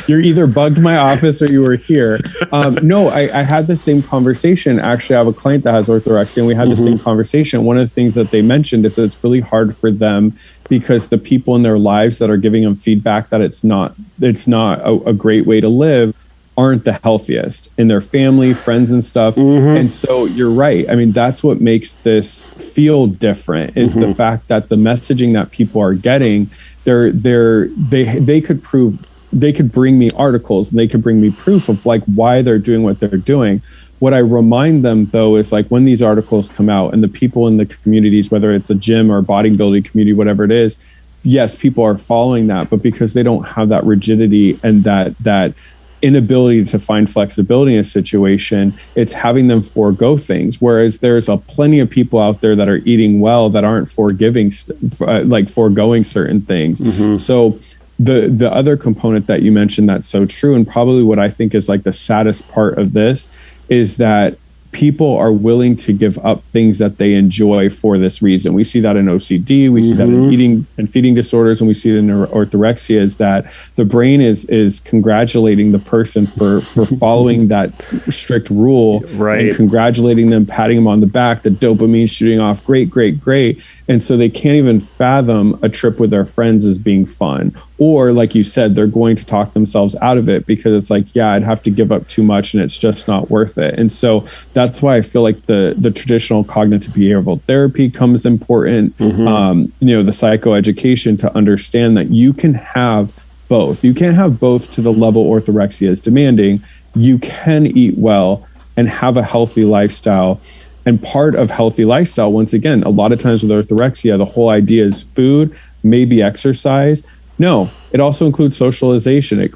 you're either bugged my office or you were here. No, I had the same conversation. Actually, I have a client that has orthorexia, and we had the same conversation. One of the things that they mentioned is that it's really hard for them because the people in their lives that are giving them feedback that it's not a great way to live aren't the healthiest in their family, friends and stuff. And so you're right. I mean, that's what makes this feel different is the fact that the messaging that people are getting, they could bring me articles and they could bring me proof of like why they're doing what they're doing. What I remind them though is like when these articles come out and the people in the communities, whether it's a gym or a bodybuilding community, whatever it is, yes, people are following that, but because they don't have that rigidity and that inability to find flexibility in a situation, it's having them forego things. Whereas there's plenty of people out there that are eating well that aren't foregoing certain things. So the other component that you mentioned that's so true, and probably what I think is like the saddest part of this, is that people are willing to give up things that they enjoy for this reason. We see that in OCD, we see that in eating and feeding disorders, and we see it in orthorexia, is that the brain is congratulating the person for following that strict rule, and congratulating them, patting them on the back, the dopamine shooting off, great, great, great. And so they can't even fathom a trip with their friends as being fun. Or like you said, they're going to talk themselves out of it because it's like, yeah, I'd have to give up too much and it's just not worth it. And so that's why I feel like the traditional cognitive behavioral therapy comes important. The psychoeducation to understand that you can have both. You can't have both to the level orthorexia is demanding. You can eat well and have a healthy lifestyle. And part of healthy lifestyle, once again, a lot of times with orthorexia, the whole idea is food, maybe exercise. No, it also includes socialization. It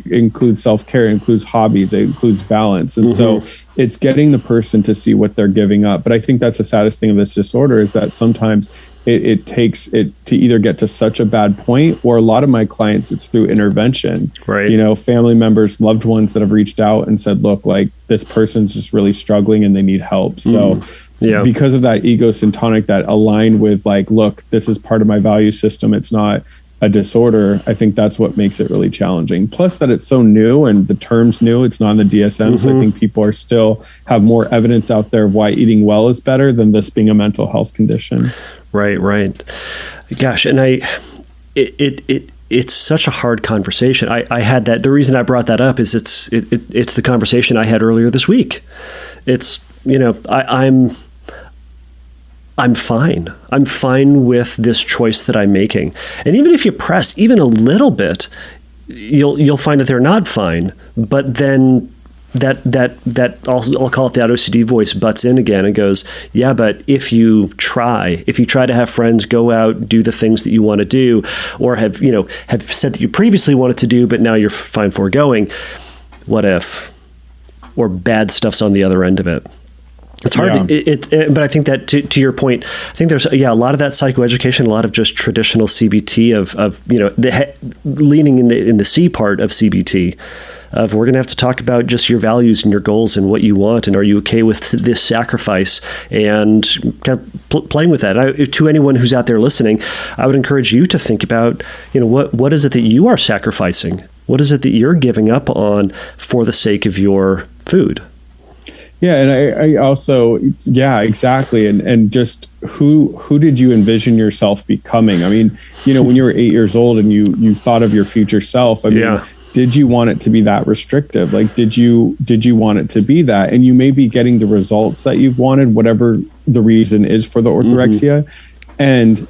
includes self-care, it includes hobbies, it includes balance. And so it's getting the person to see what they're giving up. But I think that's the saddest thing of this disorder, is that sometimes it takes it to either get to such a bad point, or a lot of my clients, it's through intervention. Family members, loved ones that have reached out and said, look, like this person's just really struggling and they need help. So because of that ego syntonic that aligned with like, look, this is part of my value system, it's not a disorder, I think that's what makes it really challenging. Plus that it's so new and the term's new, it's not in the DSM. So I think people are still have more evidence out there of why eating well is better than this being a mental health condition. Right. Gosh, and it's such a hard conversation. I had that. The reason I brought that up is it's the conversation I had earlier this week. It's, I'm fine. I'm fine with this choice that I'm making. And even if you press even a little bit, you'll find that they're not fine. But then that also, I'll call it that OCD voice, butts in again and goes, yeah, but if you try to have friends, go out, do the things that you want to do, or have said that you previously wanted to do, but now you're fine foregoing, what if? Or bad stuff's on the other end of it. It's hard, but I think that to your point, I think there's a lot of that psychoeducation, a lot of just traditional CBT of leaning in the C part of CBT. Of we're going to have to talk about just your values and your goals and what you want, and are you okay with this sacrifice, and kind of playing with that. To anyone who's out there listening, I would encourage you to think about, what is it that you are sacrificing? What is it that you're giving up on for the sake of your food? Yeah, and I also, exactly. And just who did you envision yourself becoming? I mean, when you were 8 years old and you thought of your future self, I mean, did you want it to be that restrictive? Like, did you want it to be that? And you may be getting the results that you've wanted, whatever the reason is for the orthorexia. And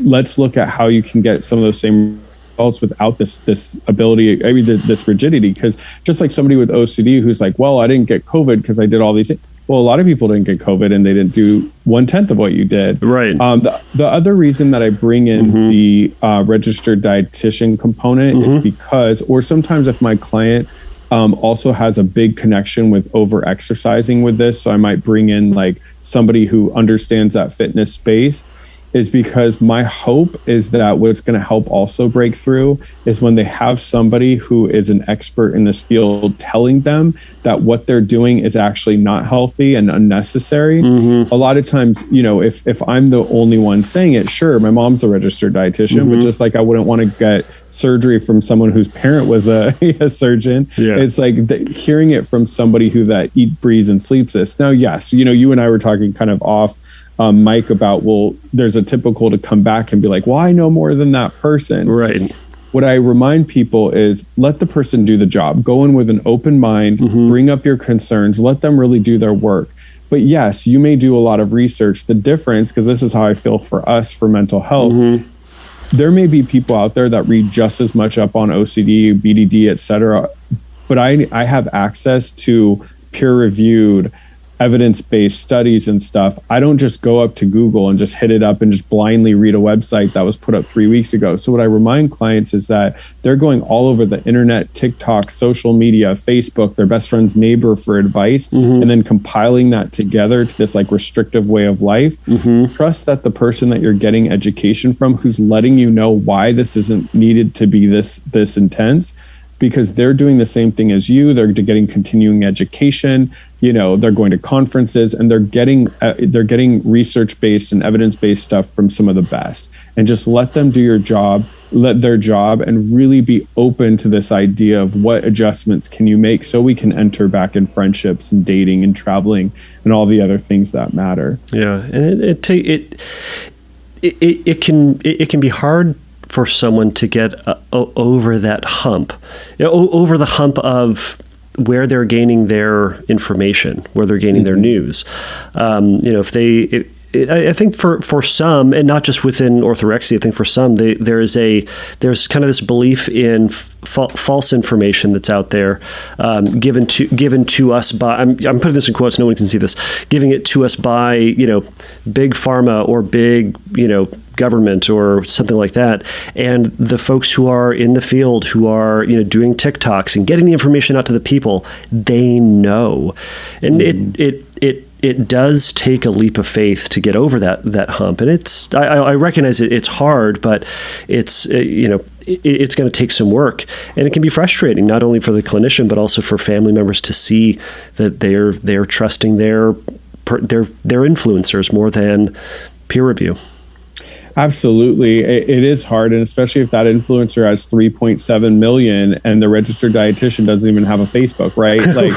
let's look at how you can get some of those same results without this ability, this rigidity. Because just like somebody with OCD who's like, well, I didn't get COVID because I did all these things. Well, a lot of people didn't get COVID and they didn't do 1/10 of what you did. Right. The other reason that I bring in the registered dietitian component is because, or sometimes if my client also has a big connection with over exercising with this, so I might bring in like somebody who understands that fitness space, is because my hope is that what's going to help also break through is when they have somebody who is an expert in this field telling them that what they're doing is actually not healthy and unnecessary. A lot of times, if I'm the only one saying it, sure, my mom's a registered dietitian, but just like I wouldn't want to get surgery from someone whose parent was a surgeon. It's like hearing it from somebody who that eat, breathes, and sleeps this. Now, yes, you and I were talking kind of off Mike about, well, there's a typical to come back and be like, well, I know more than that person. Right. What I remind people is let the person do the job. Go in with an open mind, bring up your concerns, let them really do their work. But yes, you may do a lot of research. The difference, because this is how I feel for us for mental health, there may be people out there that read just as much up on OCD, BDD, etc. But I have access to peer-reviewed, evidence-based studies and stuff, I don't just go up to Google and just hit it up and just blindly read a website that was put up 3 weeks ago. So what I remind clients is that they're going all over the internet, TikTok, social media, Facebook, their best friend's neighbor for advice, and then compiling that together to this like restrictive way of life. Trust that the person that you're getting education from, who's letting you know why this isn't needed to be this intense, because they're doing the same thing as you. They're getting continuing education. They're going to conferences, and they're getting research-based and evidence-based stuff from some of the best. And just let them do their job, and really be open to this idea of what adjustments can you make so we can enter back in friendships and dating and traveling and all the other things that matter. Yeah, and it can be hard for someone to get over that hump, over the hump of where they're gaining their information, where they're gaining their news. I think for some, and not just within orthorexia, I think for some, there's kind of this belief in false information that's out there, given to us by, I'm putting this in quotes, no one can see this, giving it to us by, big pharma or big, government or something like that. And the folks who are in the field, who are, doing TikToks and getting the information out to the people, they know. And it does take a leap of faith to get over that hump. And I recognize it's hard, but it's going to take some work, and it can be frustrating, not only for the clinician, but also for family members to see that they're trusting their influencers more than peer review. Absolutely. It is hard. And especially if that influencer has 3.7 million and the registered dietitian doesn't even have a Facebook, right? Like,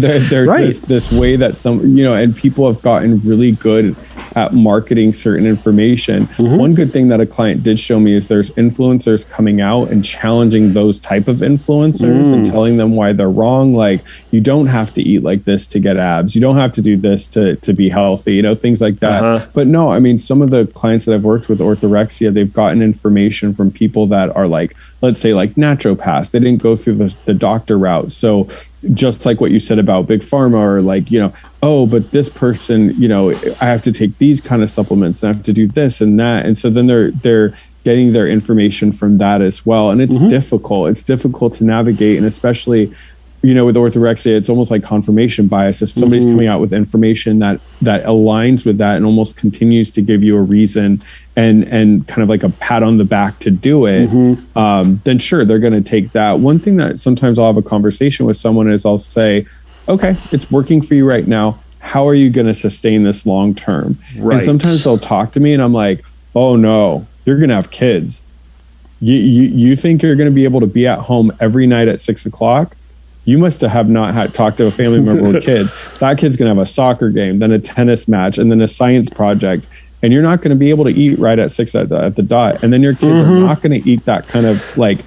there's this way that and people have gotten really good at marketing certain information. One good thing that a client did show me is there's influencers coming out and challenging those type of influencers and telling them why they're wrong. Like, you don't have to eat like this to get abs. You don't have to do this to be healthy, things like that. But no, I mean, some of the clients that I've worked with orthorexia, they've gotten information from people that are like, let's say like naturopaths. They didn't go through the doctor route. So just like what you said about big pharma, or like, oh, but this person, I have to take these kind of supplements and I have to do this and that. And so then they're getting their information from that as well. And it's difficult. It's difficult to navigate. And especially, with orthorexia, it's almost like confirmation bias. If somebody's coming out with information that aligns with that and almost continues to give you a reason and kind of like a pat on the back to do it, then sure, they're going to take that. One thing that sometimes I'll have a conversation with someone is I'll say, okay, it's working for you right now. How are you going to sustain this long term? Right. And sometimes they'll talk to me and I'm like, oh no, you're going to have kids. You think you're going to be able to be at home every night at 6 o'clock? You must have not talked to a family member with kids. That kid's going to have a soccer game, then a tennis match, and then a science project. And you're not going to be able to eat right at 6 at the dot. And then your kids are not going to eat that kind of like,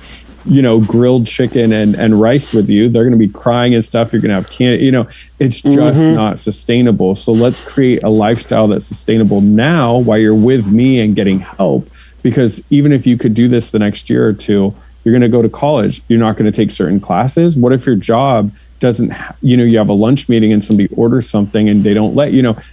grilled chicken and rice with you. They're going to be crying and stuff. You're going to have candy. It's just not sustainable. So let's create a lifestyle that's sustainable now while you're with me and getting help. Because even if you could do this the next year or two, you're going to go to college. You're not going to take certain classes. What if your job doesn't, you have a lunch meeting and somebody orders something and they don't let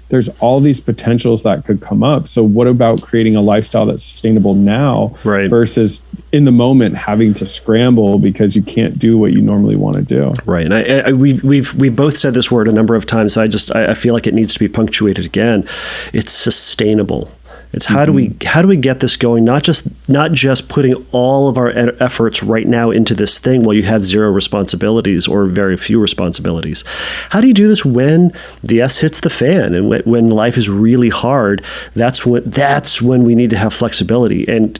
there's all these potentials that could come up. So what about creating a lifestyle that's sustainable now versus in the moment having to scramble because you can't do what you normally want to do? Right. And we've both said this word a number of times, but I feel like it needs to be punctuated again. It's sustainable. It's how do we get this going? Not just putting all of our efforts right now into this thing while you have zero responsibilities or very few responsibilities. How do you do this when the S hits the fan and when life is really hard? That's when we need to have flexibility. And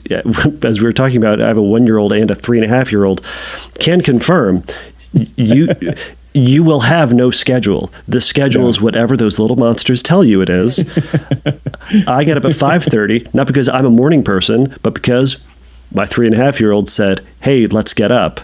as we were talking about, I have a 1-year-old and a 3.5-year-old. Can confirm you will have no schedule. The schedule is whatever those little monsters tell you it is. I get up at 5:30, not because I'm a morning person, but because my 3.5-year-old said, hey, let's get up.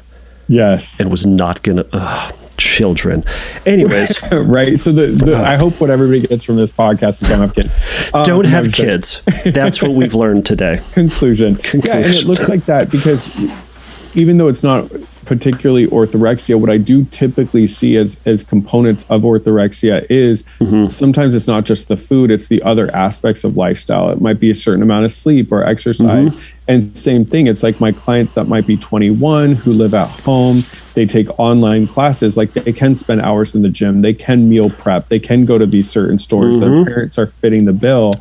Yes. And was not going to... children. Anyways. Right. So I hope what everybody gets from this podcast is don't have kids. Don't have kids. That's what we've learned today. Conclusion. Yeah, and it looks like that because even though it's not particularly orthorexia, what I do typically see as components of orthorexia is sometimes it's not just the food, it's the other aspects of lifestyle. It might be a certain amount of sleep or exercise. And same thing, it's like my clients that might be 21 who live at home, they take online classes, like they can spend hours in the gym, they can meal prep, they can go to these certain stores, their parents are fitting the bill,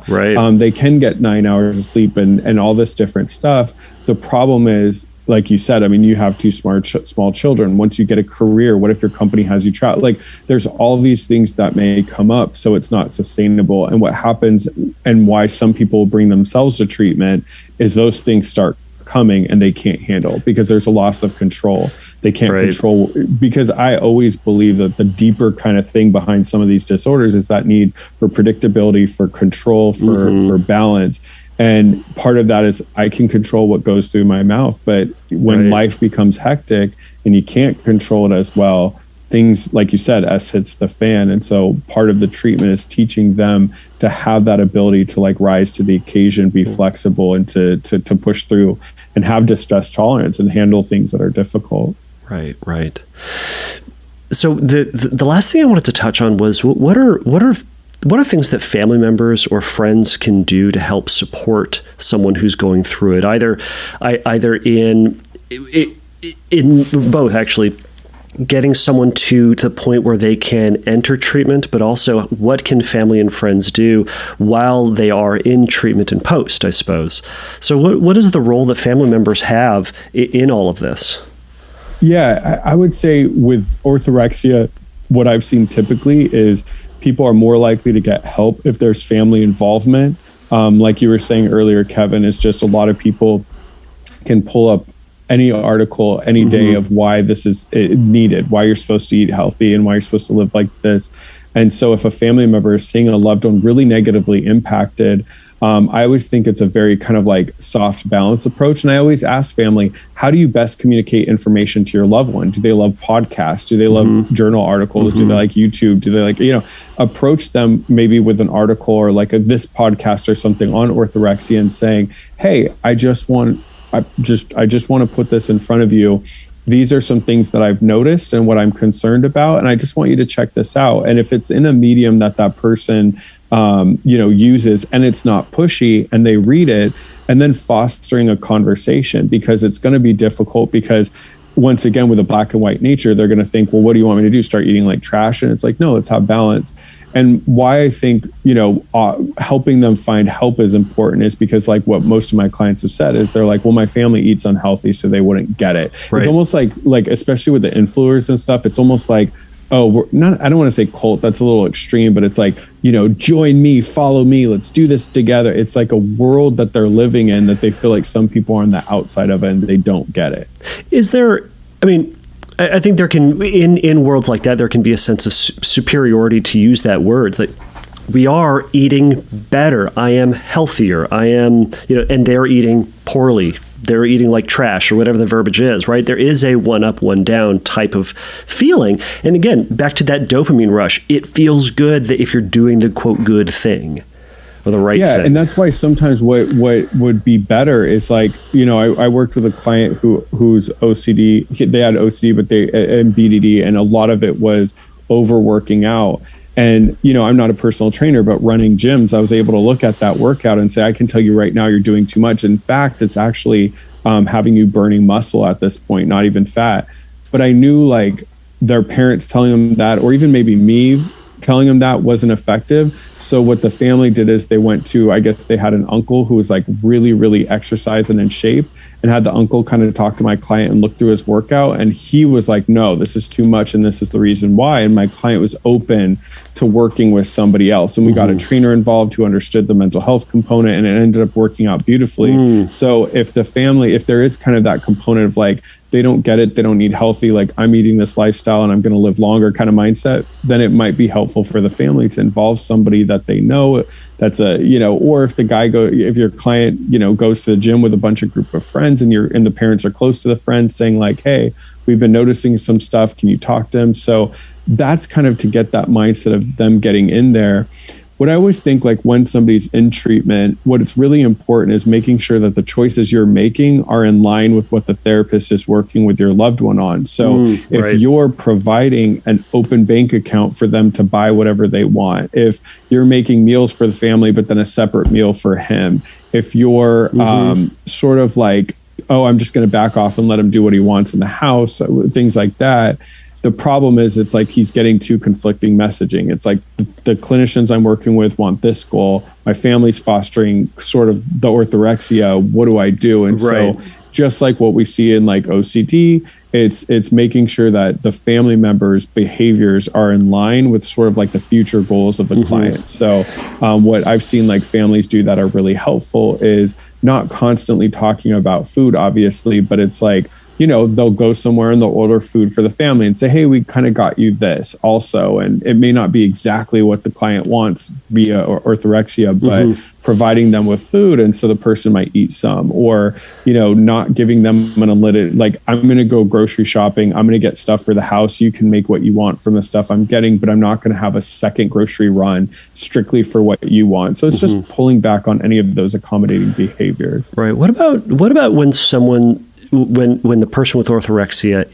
they can get 9 hours of sleep and all this different stuff. The problem is, like you said, I mean, you have two small children. Once you get a career, what if your company has you travel? Like, there's all these things that may come up, so it's not sustainable. And what happens, and why some people bring themselves to treatment, is those things start coming and they can't handle because there's a loss of control. They can't control, because I always believe that the deeper kind of thing behind some of these disorders is that need for predictability, for control, for balance. And part of that is I can control what goes through my mouth, but when life becomes hectic and you can't control it as well, things, like you said, S hits the fan. And so part of the treatment is teaching them to have that ability to like rise to the occasion, be flexible, and to push through and have distress tolerance and handle things that are difficult. Right. So the last thing I wanted to touch on was what are things that family members or friends can do to help support someone who's going through it, either in both, actually, getting someone to the point where they can enter treatment, but also what can family and friends do while they are in treatment and post, I suppose. So what is the role that family members have in all of this? Yeah, I would say with orthorexia, what I've seen typically is people are more likely to get help if there's family involvement. Like you were saying earlier, Kevin, is just a lot of people can pull up any article any day of why this is needed, why you're supposed to eat healthy and why you're supposed to live like this. And so if a family member is seeing a loved one really negatively impacted, I always think it's a very kind of like soft balance approach. And I always ask family, how do you best communicate information to your loved one? Do they love podcasts? Do they love journal articles? Do they like YouTube? Do they like, approach them maybe with an article or like this podcast or something on orthorexia and saying, hey, I just want to put this in front of you. These are some things that I've noticed and what I'm concerned about. And I just want you to check this out. And if it's in a medium that person, uses and it's not pushy and they read it, and then fostering a conversation, because it's going to be difficult because once again, with a black and white nature, they're going to think, well, what do you want me to do? Start eating like trash? And it's like, no, let's have balance. And why I think, helping them find help is important is because like what most of my clients have said is they're like, well, my family eats unhealthy, so they wouldn't get it. It's almost like, especially with the influencers and stuff, it's almost like, oh, I don't want to say cult, that's a little extreme, but it's like, join me, follow me, let's do this together. It's like a world that they're living in that they feel like some people are on the outside of it and they don't get it. I think there can, in worlds like that, there can be a sense of superiority to use that word. Like, we are eating better. I am healthier. I am, and they're eating poorly. They're eating like trash or whatever the verbiage is, right? There is a one up, one down type of feeling. And again, back to that dopamine rush. It feels good that if you're doing the quote good thing. Or the right thing. Yeah, and that's why sometimes what would be better is like, I worked with a client who's OCD. They had OCD, but and BDD, and a lot of it was overworking out. And, I'm not a personal trainer, but running gyms, I was able to look at that workout and say, I can tell you right now, you're doing too much. In fact, it's actually having you burning muscle at this point, not even fat. But I knew like their parents telling them that, or even maybe me telling them that wasn't effective. So what the family did is they went to, I guess they had an uncle who was like really, really exercising in shape, and had the uncle kind of talk to my client and look through his workout. And he was like, no, this is too much. And this is the reason why. And my client was open to working with somebody else. And we got a trainer involved who understood the mental health component, and it ended up working out beautifully. So if there is kind of that component of like, they don't get it, they don't need healthy, like I'm eating this lifestyle and I'm going to live longer kind of mindset, then it might be helpful for the family to involve somebody that they know that's or if your client, goes to the gym with a bunch of group of friends and the parents are close to the friends saying like, hey, we've been noticing some stuff. Can you talk to them? So that's kind of to get that mindset of them getting in there. what I always think, like when somebody's in treatment, what it's really important is making sure that the choices you're making are in line with what the therapist is working with your loved one on. So if you're providing an open bank account for them to buy whatever they want, if you're making meals for the family, but then a separate meal for him, if you're sort of like, oh, I'm just going to back off and let him do what he wants in the house, things like that. The problem is it's like he's getting too conflicting messaging. It's like the clinicians I'm working with want this goal. My family's fostering sort of the orthorexia. What do I do? And so just like what we see in like OCD, it's making sure that the family members' behaviors are in line with sort of like the future goals of the client. So what I've seen like families do that are really helpful is not constantly talking about food, obviously, but it's like, you know, they'll go somewhere and they'll order food for the family and say, hey, we kind of got you this also. And it may not be exactly what the client wants via orthorexia, but providing them with food. And so the person might eat some, or, you know, not giving them an unlimited, like, I'm going to go grocery shopping. I'm going to get stuff for the house. You can make what you want from the stuff I'm getting, but I'm not going to have a second grocery run strictly for what you want. So it's just pulling back on any of those accommodating behaviors. Right. What about when someone, when the person with orthorexia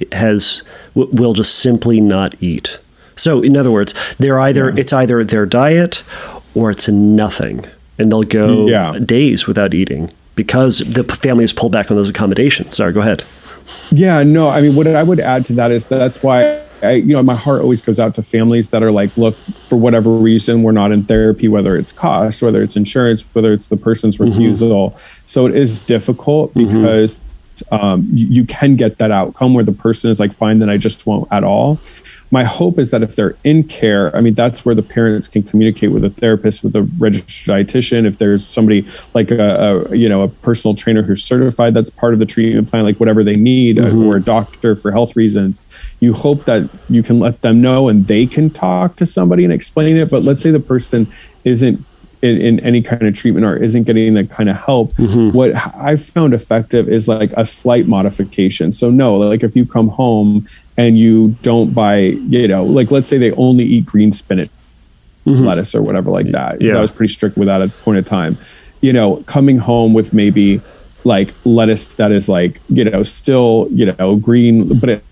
will just simply not eat? So in other words, they're it's either their diet or it's nothing, and they'll go days without eating because the family has pulled back on those accommodations. Sorry, go ahead. Yeah, no, I mean, what I would add to that is that's why my heart always goes out to families that are like, look, for whatever reason, we're not in therapy, whether it's cost, whether it's insurance, whether it's the person's refusal. So it is difficult because you can get that outcome where the person is like, fine, then I just won't at all. My hope is that if they're in care, I mean, that's where the parents can communicate with a therapist, with a registered dietitian. If there's somebody like a personal trainer who's certified, that's part of the treatment plan, like whatever they need, or a doctor for health reasons. You hope that you can let them know and they can talk to somebody and explain it. But let's say the person isn't in any kind of treatment or isn't getting that kind of help. What I've found effective is like a slight modification. So no, like if you come home and you don't buy, like let's say they only eat green spinach, lettuce or whatever like that. Because I was pretty strict with that at a point of time. Coming home with maybe like lettuce that is like, still, green, but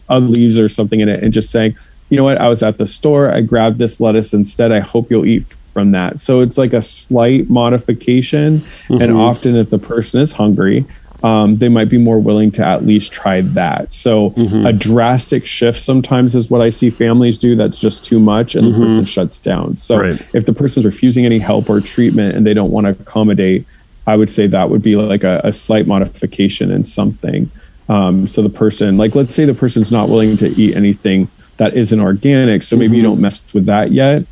other leaves or something in it, and just saying, you know what, I was at the store, I grabbed this lettuce instead. I hope you'll eat from that. So it's like a slight modification. And often if the person is hungry, they might be more willing to at least try that. So a drastic shift sometimes is what I see families do. That's just too much, and the person shuts down. So if the person's refusing any help or treatment and they don't want to accommodate, I would say that would be like a slight modification in something. So the person, like, let's say the person's not willing to eat anything that isn't organic. So maybe you don't mess with that yet.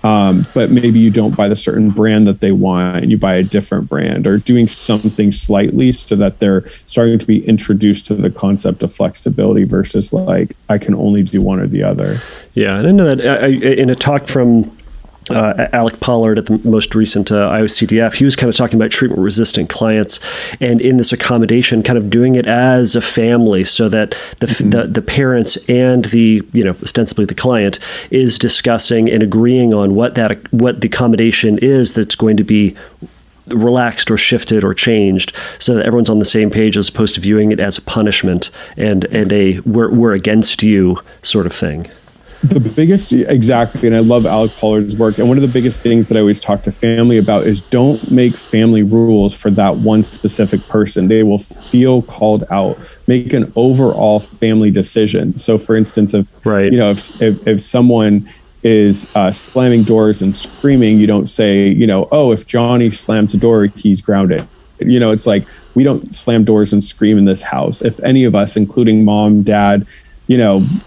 But maybe you don't buy the certain brand that they want and you buy a different brand, or doing something slightly so that they're starting to be introduced to the concept of flexibility versus like, I can only do one or the other. Yeah. And I know that in a talk from Alec Pollard at the most recent IOCDF, he was kind of talking about treatment-resistant clients, and in this accommodation, kind of doing it as a family, so that the parents and the ostensibly the client is discussing and agreeing on what the accommodation is that's going to be relaxed or shifted or changed, so that everyone's on the same page, as opposed to viewing it as a punishment and a we're against you sort of thing. The biggest, exactly, and I love Alec Pollard's work, and one of the biggest things that I always talk to family about is don't make family rules for that one specific person. They will feel called out. Make an overall family decision. So for instance, if someone is slamming doors and screaming, you don't say, if Johnny slams a door, he's grounded. It's like, we don't slam doors and scream in this house. If any of us, including mom, dad,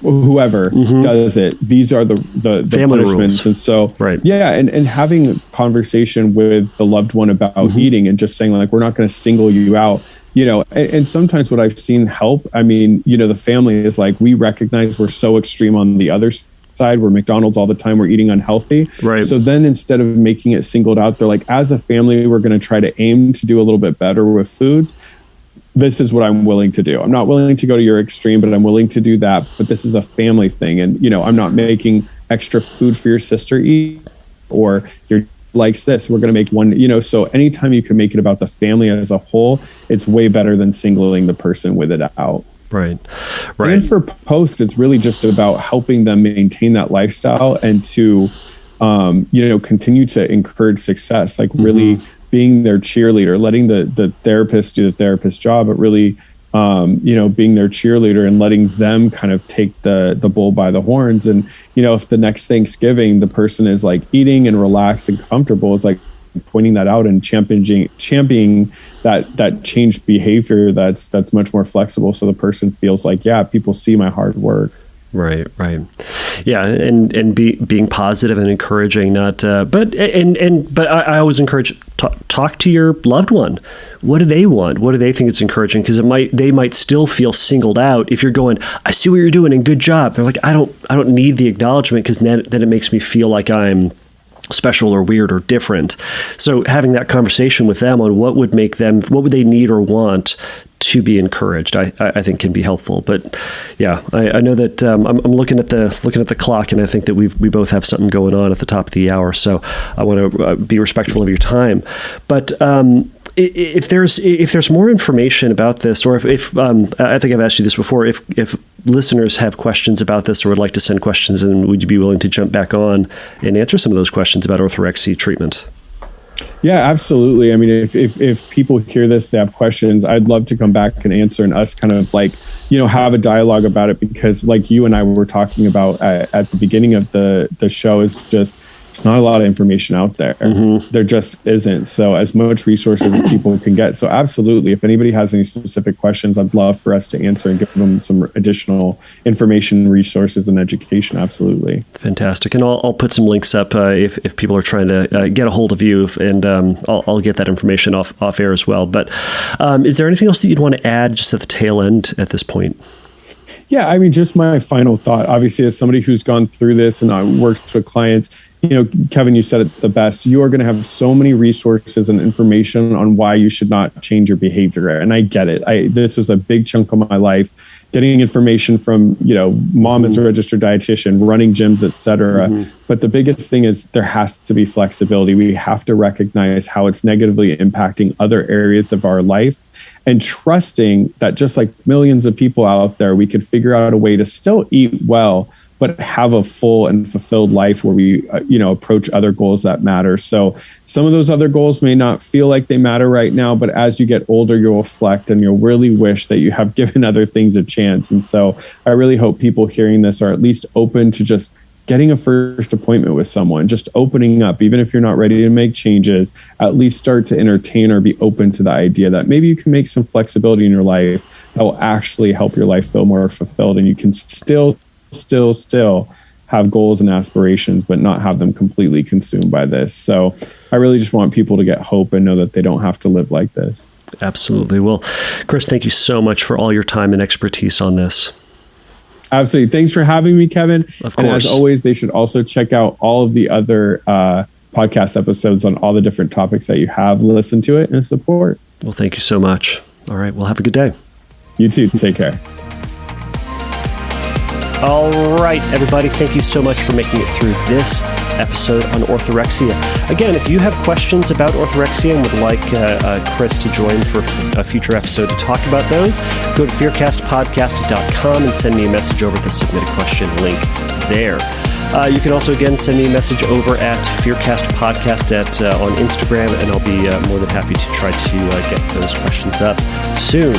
whoever does it, these are the family punishments. Rules. And so, and having a conversation with the loved one about eating, and just saying like, we're not going to single you out, and sometimes what I've seen help, I mean, the family is like, we recognize we're so extreme on the other side, we're McDonald's all the time, we're eating unhealthy. Right. So then instead of making it singled out, they're like, as a family, we're going to try to aim to do a little bit better with foods. This is what I'm willing to do. I'm not willing to go to your extreme, but I'm willing to do that. But this is a family thing. And, I'm not making extra food for your sister eat. or your likes this, we're going to make one, so anytime you can make it about the family as a whole, it's way better than singling the person with it out. Right. And for post, it's really just about helping them maintain that lifestyle and to, continue to encourage success, like really being their cheerleader, letting the therapist do the therapist job, but really, being their cheerleader and letting them kind of take the bull by the horns. And, if the next Thanksgiving, the person is like eating and relaxed and comfortable, it's like pointing that out and championing that changed behavior that's much more flexible. So the person feels like, yeah, people see my hard work. Right. Yeah. And being positive and encouraging, but I always encourage, talk to your loved one. What do they want? What do they think it's encouraging? Because they might still feel singled out if you're going, I see what you're doing and good job. They're like, I don't need the acknowledgement, because then it makes me feel like I'm special or weird or different. So having that conversation with them on what would they need or want to be encouraged, I think can be helpful. But yeah, I know that I'm looking at the clock, and I think that we both have something going on at the top of the hour. So I want to be respectful of your time. But if there's more information about this, or if I think I've asked you this before, if listeners have questions about this or would like to send questions, and would you be willing to jump back on and answer some of those questions about orthorexia treatment? Yeah, absolutely. I mean, if people hear this, they have questions, I'd love to come back and answer, and us kind of like, have a dialogue about it, because like you and I were talking about at the beginning of the show, is just, there's not a lot of information out there. There just isn't. So as much resources as people can get. So absolutely, if anybody has any specific questions, I'd love for us to answer and give them some additional information, resources, and education. Absolutely. Fantastic. And I'll put some links up if people are trying to get a hold of you, and I'll get that information off air as well. But is there anything else that you'd want to add just at the tail end at this point? Yeah, I mean, just my final thought, obviously, as somebody who's gone through this and works with clients, Kevin, you said it the best. You are going to have so many resources and information on why you should not change your behavior. And I get it. This was a big chunk of my life, getting information from, mom as a registered dietitian, running gyms, et cetera. But the biggest thing is there has to be flexibility. We have to recognize how it's negatively impacting other areas of our life, and trusting that just like millions of people out there, we could figure out a way to still eat well, but have a full and fulfilled life where we, approach other goals that matter. So some of those other goals may not feel like they matter right now, but as you get older, you'll reflect and you'll really wish that you have given other things a chance. And so I really hope people hearing this are at least open to just getting a first appointment with someone, just opening up, even if you're not ready to make changes, at least start to entertain or be open to the idea that maybe you can make some flexibility in your life that will actually help your life feel more fulfilled, and you can still have goals and aspirations, but not have them completely consumed by this. So I really just want people to get hope and know that they don't have to live like this. Absolutely. Well, Chris, thank you so much for all your time and expertise on this. Absolutely. Thanks for having me, Kevin. Of course. And as always, they should also check out all of the other podcast episodes on all the different topics that you have. Listen to it and support. Well, thank you so much. All right. Well, have a good day. You too. Take care. All right, everybody. Thank you so much for making it through this episode on orthorexia. Again, if you have questions about orthorexia and would like Chris to join for a future episode to talk about those, go to fearcastpodcast.com and send me a message over the submit a question link there. You can also, again, send me a message over at fearcastpodcast on Instagram, and I'll be more than happy to try to get those questions up soon.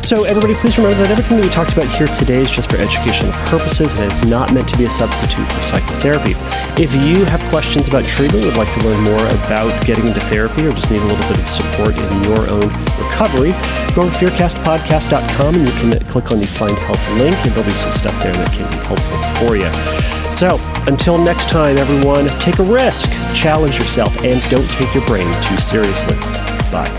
So everybody, please remember that everything that we talked about here today is just for educational purposes, and it's not meant to be a substitute for psychotherapy. If you have questions about treatment, would like to learn more about getting into therapy, or just need a little bit of support in your own recovery, go to fearcastpodcast.com and you can click on the Find Help link, and there'll be some stuff there that can be helpful for you. So until next time, everyone, take a risk, challenge yourself, and don't take your brain too seriously. Bye.